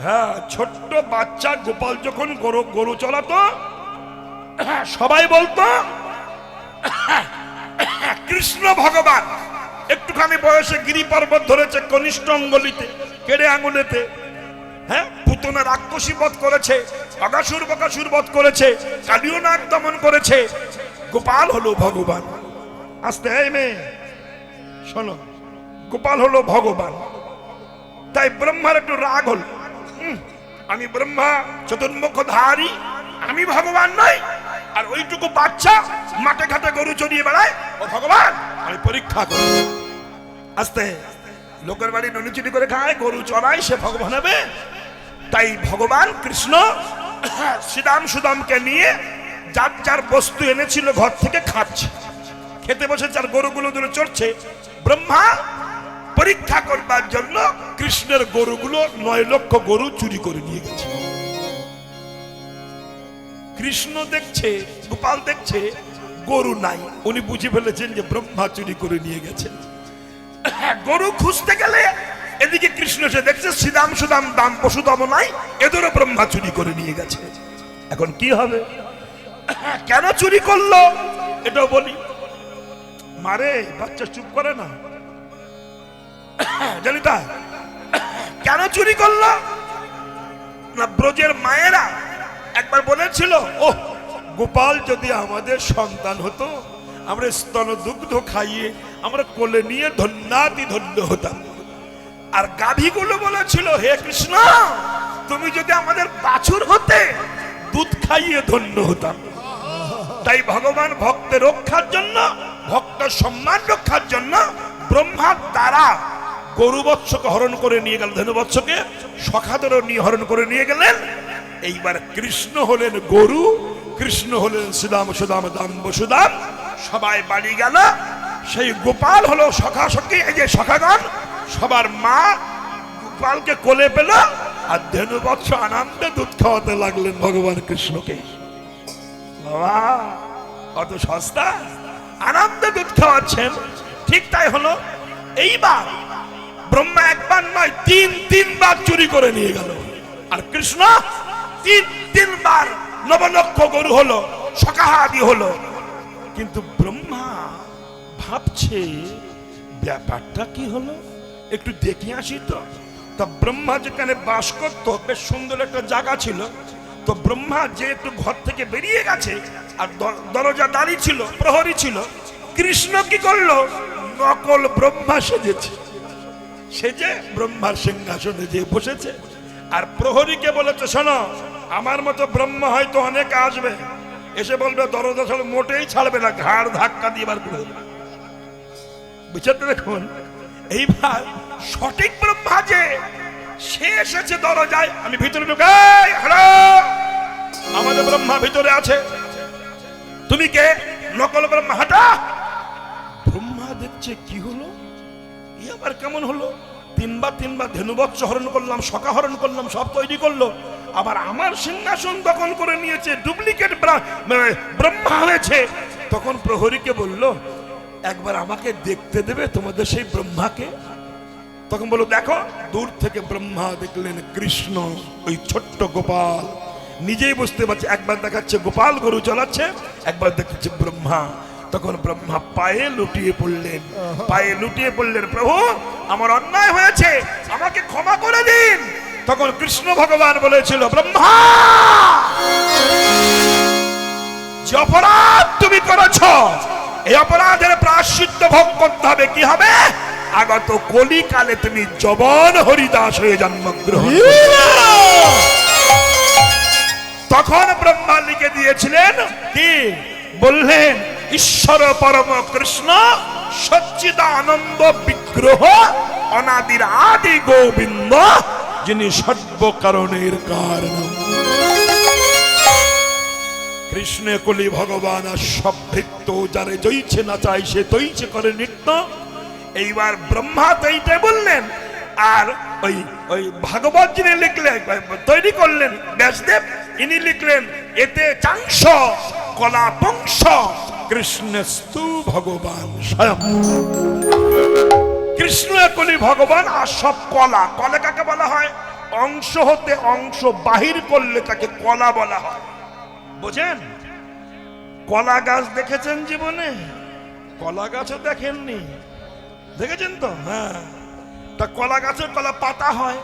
হ্যাঁ, ছোট্ট বাচ্চা গোপাল যখন গরু চলাতো, সবাই বলতো কৃষ্ণ ভগবান। একটুখানি বয়সে গিরি পর্বত ধরেছে কনিষ্ঠ অঙ্গলিতে, কেড়ে আঙুলেতে। হ্যাঁ, পুতনা রাক্ষসী বধ করেছে, অগাসুর বকাসুর বধ করেছে, কালিও নাগ দমন করেছে। গোপাল হলো ভগবান। আস্তে মেয়ে শোনো, গোপাল হলো ভগবান। তাই ব্রহ্মার একটু রাগ হল, আমি ব্রহ্মা চতুর্মুখধারী, আমি ভগবান নই, আর ওইটুকু বাচ্চা মাঠে ঘাটে গরু চড়িয়ে বেড়ায়, ও ভগবান, আমি পরীক্ষা করি। আস্তে, লোকের বাড়ি ননি চুরি করে খায়, গরু চড়ায়, সে ভগবান হবে? তাই ভগবান কৃষ্ণ শ্রীরাম সুদামকে নিয়ে যার যার বস্তু এনেছিল ঘর থেকে খাচ্ছে, খেতে বসে যার গরুগুলো দূরে চড়ছে। ব্রহ্মা পরীক্ষা করবার জন্য কৃষ্ণের গরুগুলো 9 লক্ষ গরু চুরি করে নিয়ে গেছে। কৃষ্ণ দেখছে, গোপাল দেখছে গরু নাই, উনি বুঝে ফেলেছেন যে ব্রহ্মা চুরি করে নিয়ে গেছেন। গরু খুঁজতে গেলে এদিকে কৃষ্ণ এসে দেখছে শ্রীরাম সুদাম দাম পশুদাম নাই, এদেরও ব্রহ্মা চুরি করে নিয়ে গেছে। এখন কি হবে? কেন চুরি করলো এটাও বলি। মারে বাচ্চা চুপ করে না, জানি তা কেন চুরি করলো না? ব্রজের মায়েরা একবার বলেছিল, ও গোপাল যদি আমাদের সন্তান হতো, আমরা স্তন দুগ্ধ খাইয়ে আমরা কোলে নিয়ে ধন্যাতি ধন্য হতাম। আর গাভীগুলো বলেছিল, হে কৃষ্ণ, তুমি যদি আমাদের বাছুর হতে, দুধ খাইয়ে ধন্য হতাম। তাই তাই ভগবান ভক্তের রক্ষার জন্য, ভক্ত সম্মান রক্ষার জন্য ব্রহ্মার দ্বারা গরু বৎসকে হরণ করে নিয়ে গেল, ধনু বৎসকে সখাদেরও নিয়ে হরণ করে নিয়ে গেলেন। এইবার কৃষ্ণ হলেন গরু, কৃষ্ণ হলেন সুদাম, সুদাম দাম বসুদাম, সবাই বাড়ি গেল। সেই গোপাল হলো সখা সখী, এই যে সখাগণ সবার মা গোপালকে কোলে পেল, আর ধনু বৎস আনন্দে দুধ খাওয়াতে লাগলেন ভগবান কৃষ্ণকে। বাবা কত সস্তা, আনন্দে দুধ খাওয়াচ্ছেন। ঠিক তাই হলো। এইবার ব্রহ্মা একবার নয় তিনবার চুরি করে নিয়ে গেল, আর কৃষ্ণ তিনবার নবলক্ষ গরু হলো, সকাহাদি হলো। কিন্তু ব্রহ্মা ভাবছে ব্যাপারটা কি হলো, একটু দেখে আসি তো। তা ব্রহ্মা যেখানে বাস করত বেশ সুন্দর একটা জায়গা ছিল, তো ব্রহ্মা যে একটু ঘর থেকে বেরিয়ে গেছে, আর দরজা দাঁড়িয়ে ছিল, প্রহরী ছিল। কৃষ্ণ কি করলো, নকল ব্রহ্মা সেজেছে, সেজে ব্রহ্মার সিংহাসনে যে বসেছে। আর প্রহরীকে বলেছে, শোনো আমার মতো ব্রহ্মা হয়তো অনেকে আসবে, এসে বলবে দরজা ছাড়া মোটেই ছাড়বে না, ঘাড় ধাক্কা দিয়ে বার করে দেবে। বুঝতে দেখুন, এইবার সঠিক ব্রহ্মা যে সে এসেছে দরজায়, আমি ভিতরে ঢুকাই, হ্যালো আমাদের ব্রহ্মা ভিতরে আছে, তুমি কে? নকল ব্রহ্মা, হাঁটা। ব্রহ্মা দেখছে কি হলো, ই আবার কেমন হলো, তিনবার ধেনুবৎস হরণ করলাম, সখা হরণ করলাম, সব তৈরি করলো, আবার আমার সিংহাসন দখল করে নিয়েছে, ডুপ্লিকেট ব্রহ্মা হয়েছে। তখন প্রহরীকে বলল, একবার আমাকে দেখতে দেবে তোমাদের সেই ব্রহ্মাকে? তখন বলল, দেখো। দূর থেকে ব্রহ্মা দেখলেন কৃষ্ণ, ওই ছোট্ট গোপাল, নিজেই বুঝতে পারছে, একবার দেখাচ্ছে গোপাল গরু চালাচ্ছে, একবার দেখাচ্ছে ব্রহ্মা। তখন ব্রহ্মা পায়ে লুটিয়ে পড়লেন, প্রভু আমার অন্যায় হয়েছে, আমাকে ক্ষমা করে দিন। তখন কৃষ্ণ ভগবান বলেছিল, ব্রহ্মা যে অপরাধ তুমি করেছ, এই অপরাধের প্রায়শ্চিত্ত ভোগ করতে হবে। কি হবে? আগত কলিকালে তুমি যবন হরিদাস হয়ে জন্মগ্রহণ। তখন ব্রহ্মা লিখে দিয়েছিলেন কি, বললেন ঈশ্বর পরম কৃষ্ণ সচ্চিদানন্দ বিগ্রহ অনাদির আদি গোবিন্দ, যিনি সর্বকারণের কারণ। কৃষ্ণ কলি ভগবান আর সব ভৃত্য, যারে জইছে না চাই সে তৈছে করে নৃত্য। এইবার ব্রহ্মা তৈতে বললেন, আর ওই ভাগবত যিনি লিখলেন, তৈরি করলেন ব্যাসদেব, ইনি লিখলেন এতে চাংশ কলা পংশ কৃষ্ণস্তু ভগবান স্বয়ং। কৃষ্ণ কলি ভগবান আর সব কলা, কলা কাকে বলা হয়? অংশ হতে অংশ বাহির করলে তাকে কলা বলা হয়। বুঝেন? কলা গাছ দেখেছেন জীবনে? কলা গাছও দেখেননি? দেখেছেন তো? হ্যাঁ। তা কলা গাছের কলা পাতা হয়,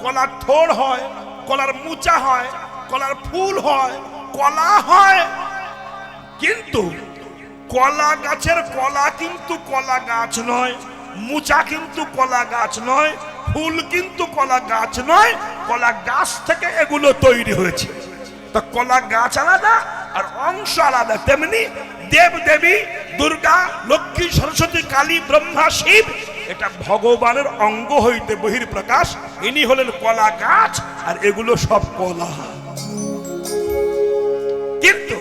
কলার থোড় হয়, কলার মুচা হয়, কলার ফুল হয়, কলা হয়। কিন্তু কলা গাছের কলা কিন্তু কলা গাছ নয়, মুচা কিন্তু কলা গাছ নয়, ফুল কিন্তু কলা গাছ নয়, কলা গাছ থেকে এগুলো তৈরি হয়েছে। তা কলা গাছ আলাদা আর অংশ আলাদা। তেমনি দেব দেবী, দুর্গা, লক্ষ্মী, সরস্বতী, কালী, ব্রহ্মা, শিব, এটা ভগবানের অঙ্গ হইতে বহির প্রকাশ। ইনি হলেন কলা গাছ, আর এগুলো সব কলা। কিন্তু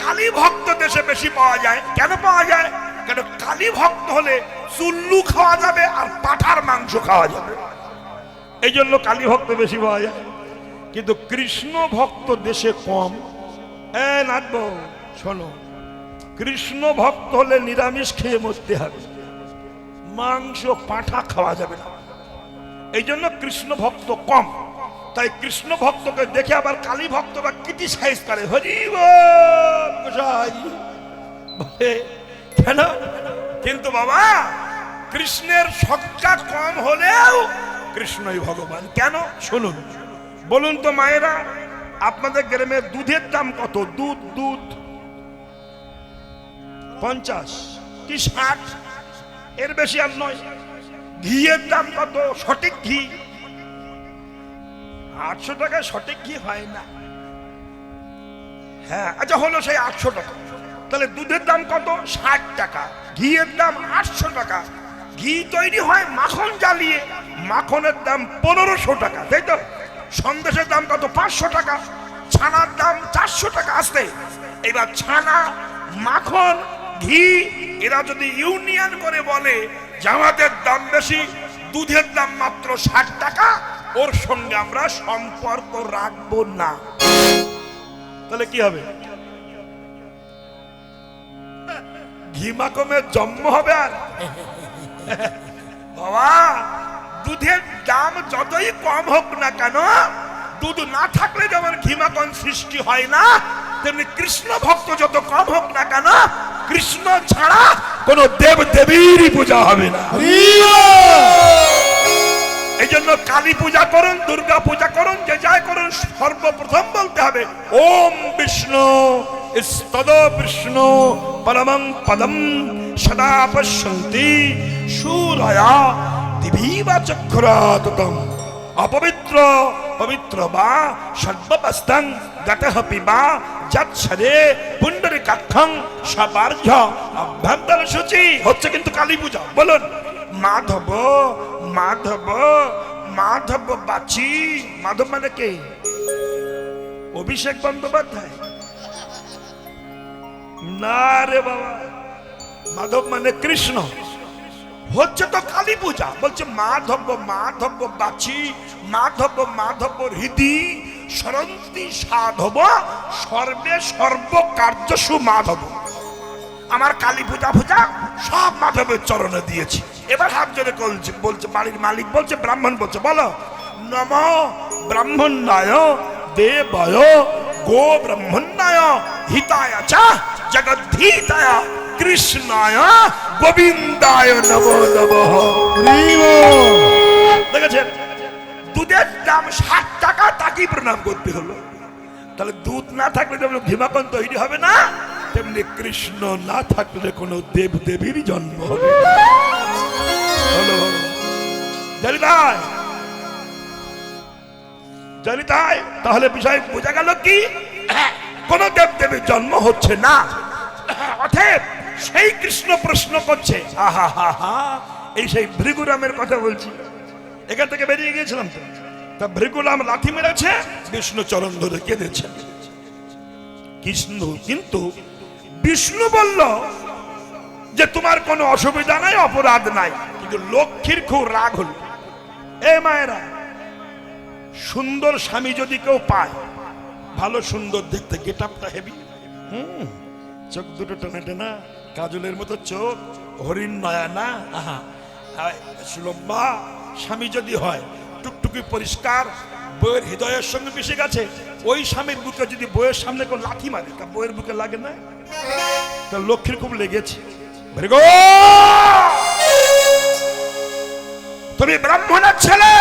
কালী ভক্ত দেশে বেশি পাওয়া যায়। কেন পাওয়া যায়? কেন কালী ভক্ত হলে চুল্লু খাওয়া যাবে আর পাঠার মাংস খাওয়া যাবে, এই জন্য কালী ভক্ত বেশি পাওয়া যায়। কিন্তু কৃষ্ণ ভক্ত দেশে কম। নাচবো, শোনো, কৃষ্ণ ভক্ত হলে নিরামিষ খেয়ে মরতে হবে, মাংস পাঠা খাওয়া যাবে না, এই জন্য কৃষ্ণ ভক্ত কম। তাই কৃষ্ণ ভক্তকে দেখে আবার কালী ভক্তরা ক্রিটিসাইজ করে, হরি বলে কেন? কিন্তু বাবা কৃষ্ণের সংখ্যা কম হলেও কৃষ্ণই ভগবান। কেন শুনুন, বলুন তো মায়েরা, আপনাদের গ্রামে দুধের দাম কত? দুধ 50 কি 60, এর বেশি আর নয়। ঘিয়ের দাম কত? সঠিক ঘি 800 টাকায় সঠিক ঘি হয় না। হ্যাঁ, আচ্ছা হলো সেই 800 টাকা। তাহলে দুধের দাম কত? 60 টাকা। ঘিয়ের দাম 800 টাকা। ঘি তৈরি হয় মাখন জ্বালিয়ে, মাখনের দাম 1500 টাকা, তাই তো? সন্দেশের দাম কত? 500 টাকা। ছানার দাম 400 টাকা। আসতে এবার ছানা, মাখন, ঘি এরা যদি ইউনিয়ন করে বলে যে আমাদের দাম বেশি, দুধের দাম মাত্র 60 টাকা, ওর সঙ্গে আমরা সম্পর্ক রাখবো না, তাহলে কি হবে? ঘি মাখনের জন্ম হবে? আর বাবা, দুধের দাম যতই কম হোক না কেন, দুধ না থাকলে যেমন ঘি মাখন সৃষ্টি হয় না, তেমনি কৃষ্ণ ভক্ত যত কম হোক না কেন, কৃষ্ণ ছাড়া কোন দেব দেবীর পূজা হবে না। এই জন্য কালী পূজা করুন, দুর্গা পূজা করুন, যে যাই করুন, সর্বপ্রথম বলতে হবে ওম বিষ্ণু স্তদ বিষ্ণু পরমং পদম সদা পশ্যন্তি সূরয়া দিবিবা চক্ষুরাততম অপবিত্র পবিত্র বা সর্ববস্তং গতঃ পিবা যৎসরে পুণ্ডরিকাক্ষং সবার্ঘ্য অভ্যন্তর শুচি। হচ্ছে কিন্তু কালী পূজা। বলুন মাধব মাধব মাধব বাচি। মাধব মানে কে? অভিষেক বন্দ্যোপাধ্যায় না রে বাবা, মাধব মানে কৃষ্ণ। হচ্ছে তো কালী পূজা। বলছে মাধব মাধব বাচি, মাধব মাধব হৃদি সরন্তি সাধব সর্বে সর্ব কার্যসু মাধব। আমার কালী পূজা পূজা সব মাধবের চরণে দিয়েছি। এবার হাত জোরে বলছে বাড়ির মালিক, বলছে ব্রাহ্মণ, বলছে বলো নম ব্রাহ্মণায় দেবায় গো ব্রাহ্মণায় হিতায় চ জগদ্ধিতায় কৃষ্ণায় গোবিন্দায় নমো নমঃ। দেখেছেন, দুধের দাম 60 টাকা, তাকেই প্রণাম করতে হলো। তাহলে দুধ না থাকলে যেমন ঘি মাখন তৈরি হবে না, তেমনি কৃষ্ণ না থাকলে কোন দেব দেবীর জন্ম হবে জানি তাই। তাহলে বিষয় বোঝা গেল কি? কোন দেব দেবীর জন্ম হচ্ছে না। অতএব সেই কৃষ্ণ প্রশ্ন করছে, আহা হা হা, এই সেই ভৃগুরামের কথা বলছি। এখান থেকে বেরিয়ে গিয়েছিলাম তো, তা ভৃগুরাম লাথি মেরেছে, বিষ্ণু চরণ ধরে কেঁদেছে। কৃষ্ণ কিন্তু বিষ্ণু বলল যে তোমার কোনো অসুবিধা নাই, অপরাধ নাই। কিন্তু লক্ষ্মীর খুব রাগ হল। এ মায়েরা, সুন্দর স্বামী যদি কেউ পায়, ভালো সুন্দর দেখতে, গেট আপটা হেভি, চোখ দুটো টেনে টেনা, কাজলের মতো চোখ, হরিণ নয়া না, লম্বা স্বামী যদি হয়, টুকটুকি পরিষ্কার, বইয়ের হৃদয়ের সঙ্গে মিশে গেছে, ওই স্বামীর বুকে যদি বইয়ের সামনে কেউ লাথি মারে, তা বইয়ের বুকে লাগে না? তা লক্ষ্মীর খুব লেগেছে। তুমি ব্রাহ্মণের ছেলে,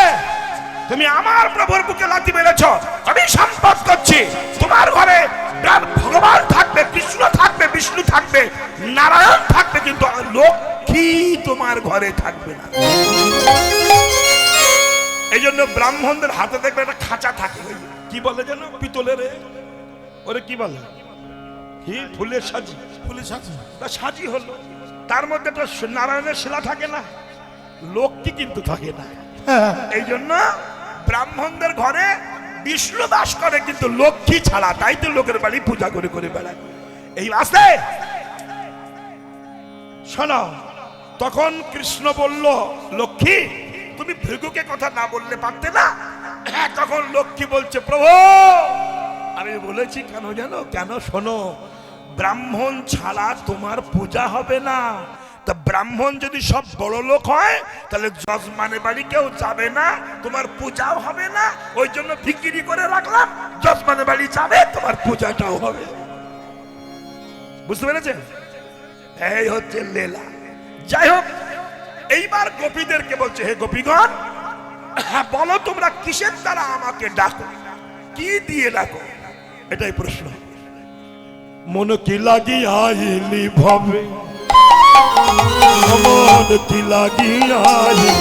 তুমি আমার প্রভুর বুকে লাথি মেরেছ, আমি সম্পদ করছি। তোমার ঘরে ভগবান থাকবে, কৃষ্ণ থাকবে, বিষ্ণু থাকবে, নারায়ণ থাকবে, কিন্তু লক্ষ্মী তোমার ঘরে থাকবে না। এই জন্য ব্রাহ্মণদের হাতে দেখবে একটা খাঁচা থাকে, কি বলে যেন, পিতলের, ওরে কি বলে, কি ফুলের সাজি, ফুলের সাজি, তা সাজি হলো, তার মধ্যে তো নারায়ণের শিলা থাকে না, লক্ষ্মী কিন্তু থাকে না। এই জন্য ব্রাহ্মণদের ঘরে বিষ্ণু বাস করে, কিন্তু লক্ষ্মী ছাড়া। তাই তো লোকের বাড়ি পূজা করে করে বেড়ায়। এই আসতে শোনো, তখন কৃষ্ণ বলল, লক্ষ্মী তুমি ভৃগুকে কথা না বললে পারতে না? তখন লক্ষ্মী বলছে, প্রভু আমি বলেছি কেন জানো? কেন? শোনো, ব্রাহ্মণ ছাড়া তোমার পূজা হবে না। তা ব্রাহ্মণ যদি সব বড় লোক হয়, তাহলে যজমানের বাড়ি কেউ যাবে না, তোমার পূজাও হবে না। ওই জন্য বিক্রি করে রাখলাম, যজমানের বাড়ি যাবে, তোমার পূজাটাও হবে। বুঝতে পেরেছেন? এই হচ্ছে লীলা। যাই হোক, এইবার গোপীদেরকে বলছে, হে গোপীগণ, বলো তোমরা কিসের দ্বারা আমাকে ডাকো, কি দিয়ে ডাকো? এটাই প্রশ্ন। মন কি লাগিয়া আইলি ভবে, মন কি লাগিয়া আইলি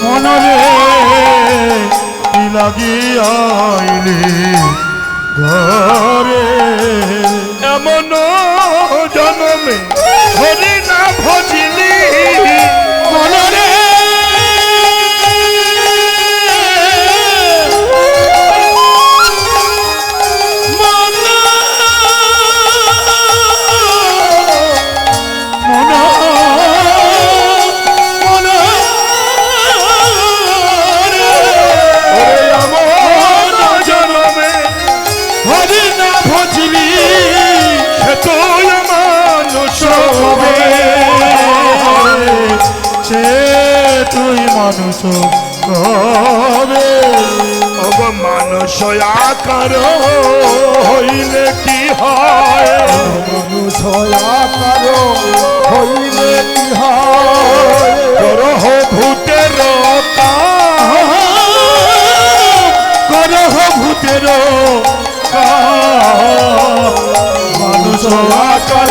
মনরে কি লাগিয়া আইলি ঘরে,
এমন জনমে হরি না ভজিলি
মনরে মানুষ কবে
মানুষ আকার হইলে কি হয়
মানুষ আকার হইলে কি হয়
করহ ভূতের
করহ ভূতের মানুষ আকার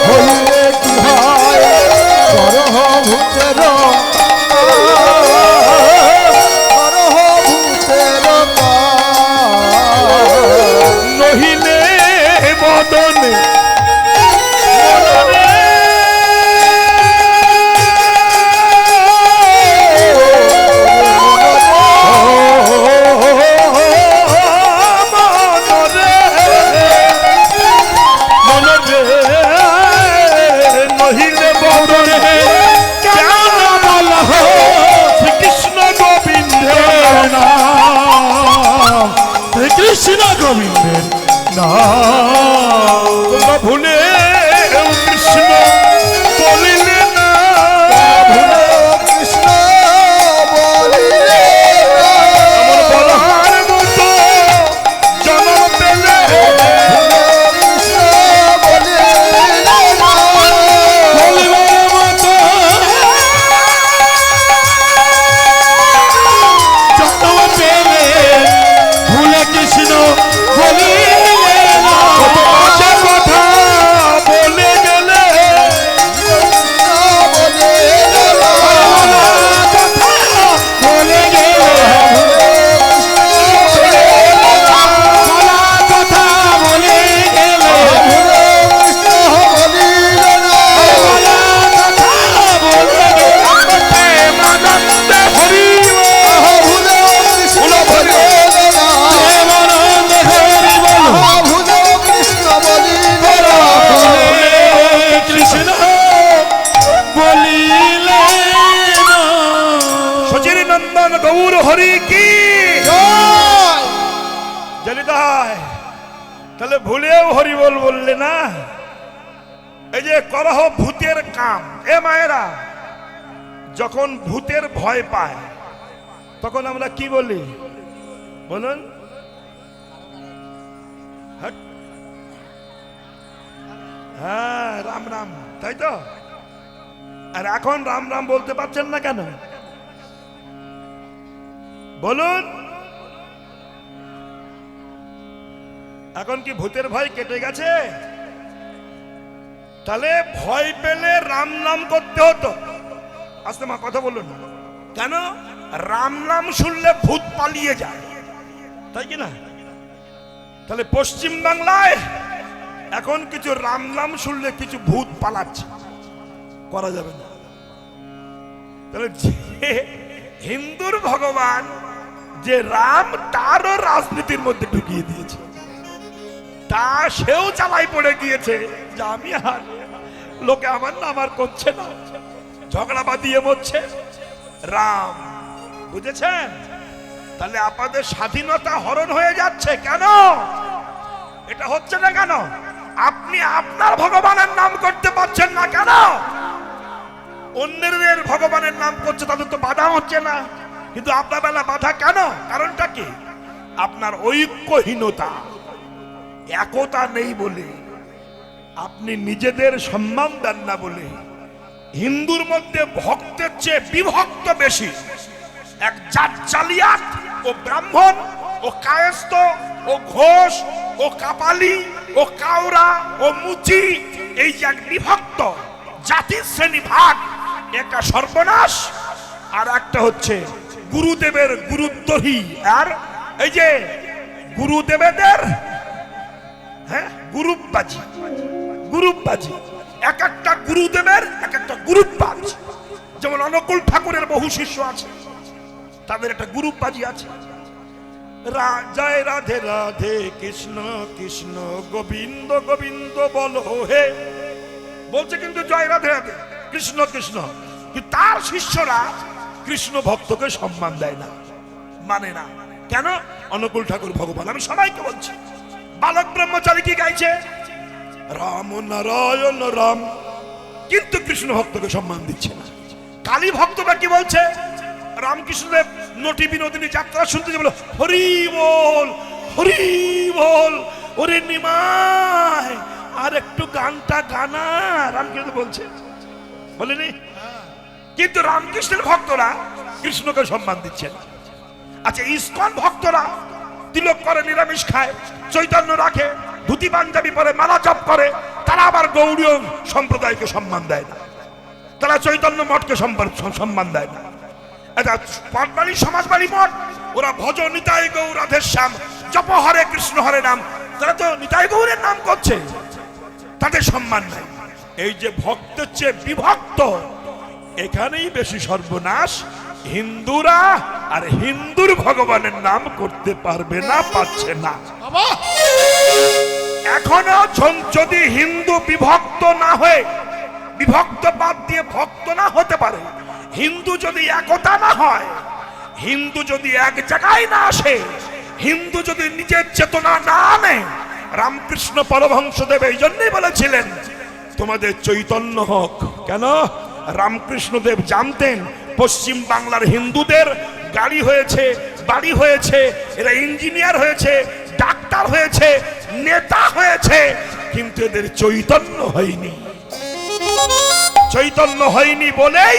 হইলে কি হয় করহ ভূতের
নহিলে বদনে নহিলে বদনে শ্রীকৃষ্ণ গোবিন্দের নাম
কৃষ্ণ গোবিন্দের নাম
তোমরা ভুলে কৃষ্ণ বলিলে না
কৃষ্ণ বলিলে
এমন বলার মতো জন্ম পেলে
কৃষ্ণ বলিলে বলিবার মতো জন্ম পেলে ভুলে কৃষ্ণ বলিলে
বাজে কথা বলে গেলে
বলে গেলে কথা বলে গেলে
প্রেমানন্দে হরি
কৃষ্ণ বলিলে
সচির নন্দন গৌর হরি কি জলিতায় তাহলে ভুলেও হরি বল বললে না এই যে করহ ভূতের কাম এ মায়েরা যখন ভূতের ভয় পায় তখন আমরা কি বলি বলুন হট। হ্যাঁ রাম রাম তাই তো আর এখন রাম রাম বলতে পারছেন না কেন বলুন এখন কি ভূতের ভয় কেটে গেছে তাহলে ভয় পেলে রাম নাম করতে হতো আস্তে মা কথা বলুন কেন রাম নাম শুনলে ভূত পালিয়ে যায় তাই কি না তাহলে পশ্চিম বাংলায় এখন কিছু রাম নাম শুনলে কিছু ভূত পালাচ্ছে করা যাবে না তাহলে যে হিন্দুর ভগবান যে রাম তারও রাজনীতির মধ্যে ঢুকিয়ে দিয়েছে তা সেও চালাই পড়ে গিয়েছে যে আমি আর লোকে আমার নাম আর করছে না ঝগড়া বাঁধিয়ে মরছে রাম বুঝেছেন তাহলে আপনাদের স্বাধীনতা হরণ হয়ে যাচ্ছে কেন এটা হচ্ছে না কেন আপনি আপনার ভগবানের নাম করতে পারছেন না কেন অন্যের ভগবানের নাম করছে তাদের তো বাধা হচ্ছে না কিন্তু আপনার বেলা বাধা কেন কারণটা কি আপনার ঐক্যহীনতা একতা নেই বলে আপনি নিজেদের সম্মান দেন না বলে হিন্দুর মধ্যে ভক্তের চেয়ে বিভক্ত বেশি এক জাতজালিয়াত ও ব্রাহ্মণ ও কায়স্থ ও ঘোষ ও কাপালি ও কাউরা ও মুচি এই যে এক বিভক্ত জাতির শ্রেণী ভাগ একটা সর্বনাশ আর একটা হচ্ছে গুরুদেবের গুরুদ্রোহী আর এই যে গুরুদেবেদের হ্যাঁ গ্রুপবাজি, গ্রুপবাজি। এক একটা গুরুদেবের এক একটা গ্রুপবাজ। যেমন অনুকূল ঠাকুরের বহু শিষ্য আছে, তাদের একটা গ্রুপবাজি আছে। জয় রাধে রাধে, কৃষ্ণ কৃষ্ণ গোবিন্দ গোবিন্দ বলো হে, বলছে কিন্তু জয় রাধে রাধে কৃষ্ণ কৃষ্ণ, কিন্তু তার শিষ্যরা কৃষ্ণ ভক্তকে সম্মান দেয় না, মানে না। কেন? অনুকূল ঠাকুর ভগবান। আমি সবাইকে বলছি, বালক ব্রহ্মচারী কি গাইছে? রাম নারায়ণ রাম, কিন্তু কৃষ্ণ ভক্তকে সম্মান দিচ্ছে না। কালী ভক্তরা কি বলছে? রামকৃষ্ণদেব নটি বিনোদিনী যাত্রা শুনতে বলো হরি বল হরি বল, ওরে নিমাই আর একটু গানটা গানা, রামকৃষ্ণ বলছে, বলেনি? কিন্তু রামকৃষ্ণের ভক্তরা কৃষ্ণকে সম্মান দিচ্ছে না। আচ্ছা, ইসকন ভক্তরা তিলক করে, নিরামিষ খায়, চৈতন্য রাখে, ধুতি পাঞ্জাবি পরে, মালা জপ করে, তারা আবার গৌড়ীয় সম্প্রদায়কে সম্মান দেয় না, তারা চৈতন্য মঠকে সম্মান দেয় না। এটা পাটবাড়ি সমাজবাড়ি মঠ, ওরা ভজ নিতাই গৌর রাধের শ্যাম, জপ হরে কৃষ্ণ হরে নাম, তারা তো নিতাই গৌরের নাম করছে, তাদের সম্মান নাই। এই যে ভক্তের চেয়ে বিভক্ত, এখানেই বেশি সর্বনাশ। হিন্দুরা আর হিন্দুর ভগবানের নাম করতে পারবে না, পাচ্ছে না। এখনো যদি হিন্দু বিভক্ত না হয়ে, বিভক্ত বাদ দিয়ে ভক্ত না হতে পারে, হিন্দু যদি একতা না হয়, হিন্দু যদি এক জায়গায় না আসে, হিন্দু যদি নিজের চেতনা না আনে, রামকৃষ্ণ পরমহংসদেব এই জন্যই বলেছিলেন তোমাদের চৈতন্য হোক। কেন? রামকৃষ্ণদেব জানতেন পশ্চিম বাংলার হিন্দুদের গাড়ি হয়েছে, বাড়ি হয়েছে, এরা ইঞ্জিনিয়ার হয়েছে, ডাক্তার হয়েছে, নেতা হয়েছে, কিন্তু এদের চৈতন্য হয়নি। চৈতন্য হয়নি বলেই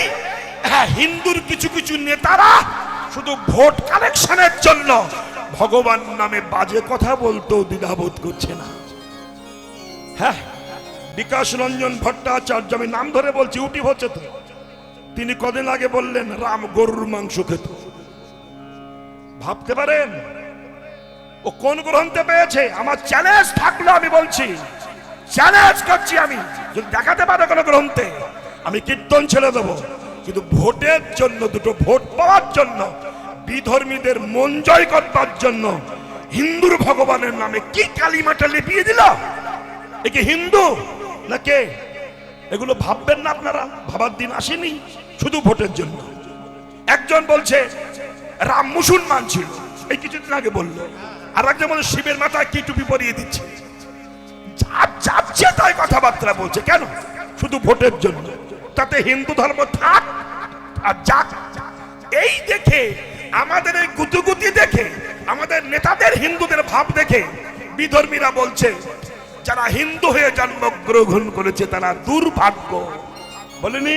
হিন্দুর কিছু কিছু নেতারা শুধু ভোট কালেকশনের জন্য ভগবান নামে বাজে কথা বলতেও দ্বিধাবোধ করছে না। হ্যাঁ, বিকাশ রঞ্জন ভট্টাচার্য, আমি নাম ধরে বলছি, উটি হচ্ছে তো, তিনি কদিন আগে বললেন রাম গরুর মাংস খেত। ভাবতে পারেন ও কোন গ্রন্থে পেয়েছে? আমার চ্যালেঞ্জ থাকলো আমি বলছি, চ্যালেঞ্জ করছি, আমি যদি দেখাতে পারে কোনো গ্রন্থে, আমি কীর্তন ছেড়ে দেবো। কিন্তু ভোটের জন্য, দুটো ভোট পাওয়ার জন্য, বিধর্মীদের মন জয় করবার জন্য হিন্দুর ভগবানের নামে কি কালিমাটা লিপিয়ে দিল। এ কি হিন্দু না কে? এগুলো ভাববেন না আপনারা, ভাবার দিন আসেনি। শুধু ভোটের জন্য একজন বলছে রাম মুসলমান ছিল, এই কিছুদিন আগে বললো, আর একজন বলে শিবের মাথায় কি টুপি পরিয়ে দিচ্ছে। যাচ্ছে তাই কথাবার্তা বলছে, কেন? শুধু ভোটের জন্য। তাতে হিন্দু ধর্ম থাক আর যাক। এই দেখে, আমাদের এই গুতুগুতি দেখে, আমাদের নেতাদের হিন্দুদের ভাব দেখে বিধর্মীরা বলছে যারা হিন্দু হয়ে জন্মগ্রহণ করেছে তারা দুর্ভাগ্য। বলেনি?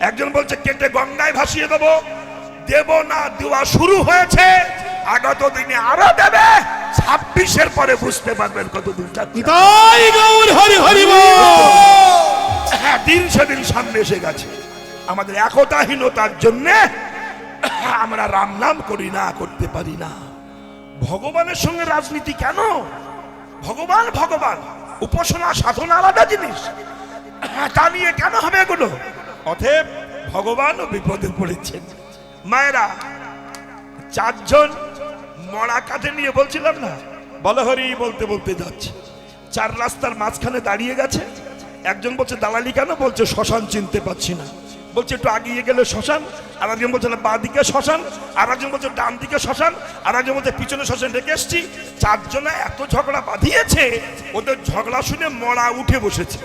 একজন বলছে কেটে গঙ্গায় ভাসিয়ে দেবো, দেব না, দেওয়া শুরু হয়েছে, আগত দিনে আরো দেবে, 26-এর পরে বুঝতে পারবেন কতদিন যাচ্ছে। হ্যাঁ, দিন সেদিন সামনে এসে গেছে। আমাদের একতাহীনতার জন্য আমরা রাম নাম করি না, করতে পারি না। ভগবানের সঙ্গে রাজনীতি কেন? ভগবান ভগবান, উপাসনা সাধনা আলাদা জিনিস, তা নিয়ে কেন হবে এগুলো? অতএব ভগবানও বিপদে পড়েছেন। মায়েরা, 4 জন মরা কাঠে নিয়ে বলছিলাম না, বলো হরি বলতে বলতে যাচ্ছে, 4 রাস্তার মাঝখানে দাঁড়িয়ে গেছে। একজন বলছে দালালি কেন? বলছে শ্মশান চিনতে পারছি না। বলছে একটু আগিয়ে গেলে শ্মশান, আর একজন বলছে বাঁ দিকে শ্মশান, আর একজন বলছে ডান দিকে শ্মশান, আর একজন বলছে পিছনে শ্মশান রেখে এসছি। 4 জনে এত ঝগড়া বাঁধিয়েছে, ওদের ঝগড়া শুনে মরা উঠে বসেছে।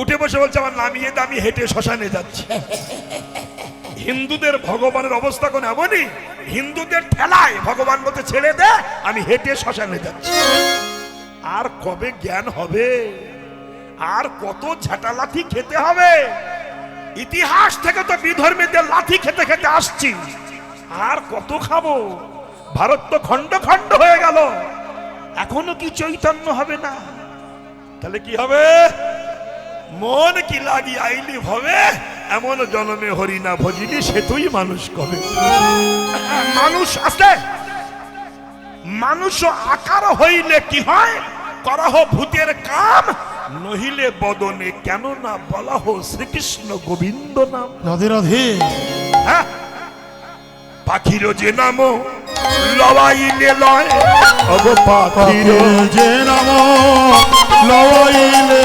উঠে বসে বলছে আমার নামিয়ে দে, আমি হেঁটে শ্মশানে যাচ্ছি। হিন্দুদের ভগবানের অবস্থা কোন এমনই, হিন্দুদের ঠেলায় ভগবান বলতে ছেড়ে দে, আমি হেঁটে শ্মশানে যাচ্ছি। আর কবে জ্ঞান হবে? আর কত ঝাঁটা লাথি খেতে হবে? ইতিহাস থেকে তো বিধর্মীদের লাথি খেতে খেতে আসছি, আর কত খাবো? ভারত তো খন্ড খন্ড হয়ে গেল, এখনো কি চৈতন্য হবে না? তাহলে কি হবে? মন কি লাগি আইলি হবে, এমন জনমে হরি না ভজিনি, সে তুই মানুষ কবে? মানুষ আছে, মানুষ আকার হইলে কি হয়? করাহ ভূতের কাম, নহিলে বদনে কেন না বলাহ শ্রীকৃষ্ণ গোবিন্দ নাম।
রাধে রাধে।
হ্যাঁ, পাখির যে নাম লওয়াইলে লয়, অগো পাখির
যে নাম লওয়াইলে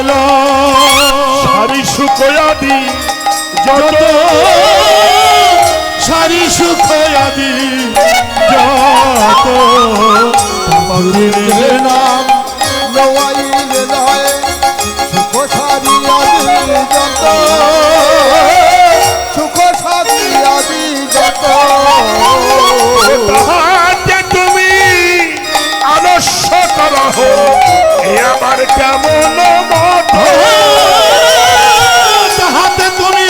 সারি সুখয়াদি যত,
সারি সুখ আদি যত, পাখির যে নাম
লওয়াইলে লয়, সুখ সারি আদি যত, সুখ সারি আদি যত।
তাহাতে তুমি আলস্য করহ, এ আমার কেমন মত।
তাহাতে তুমি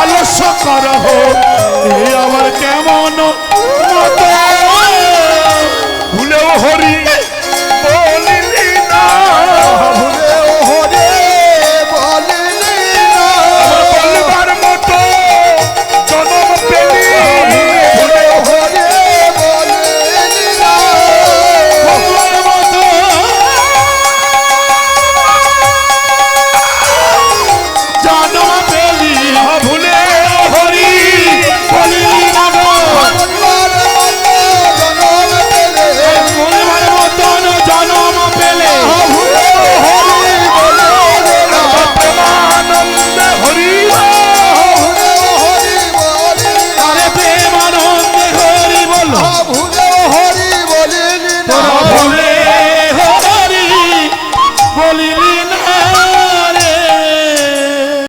আলস্য করহ, এ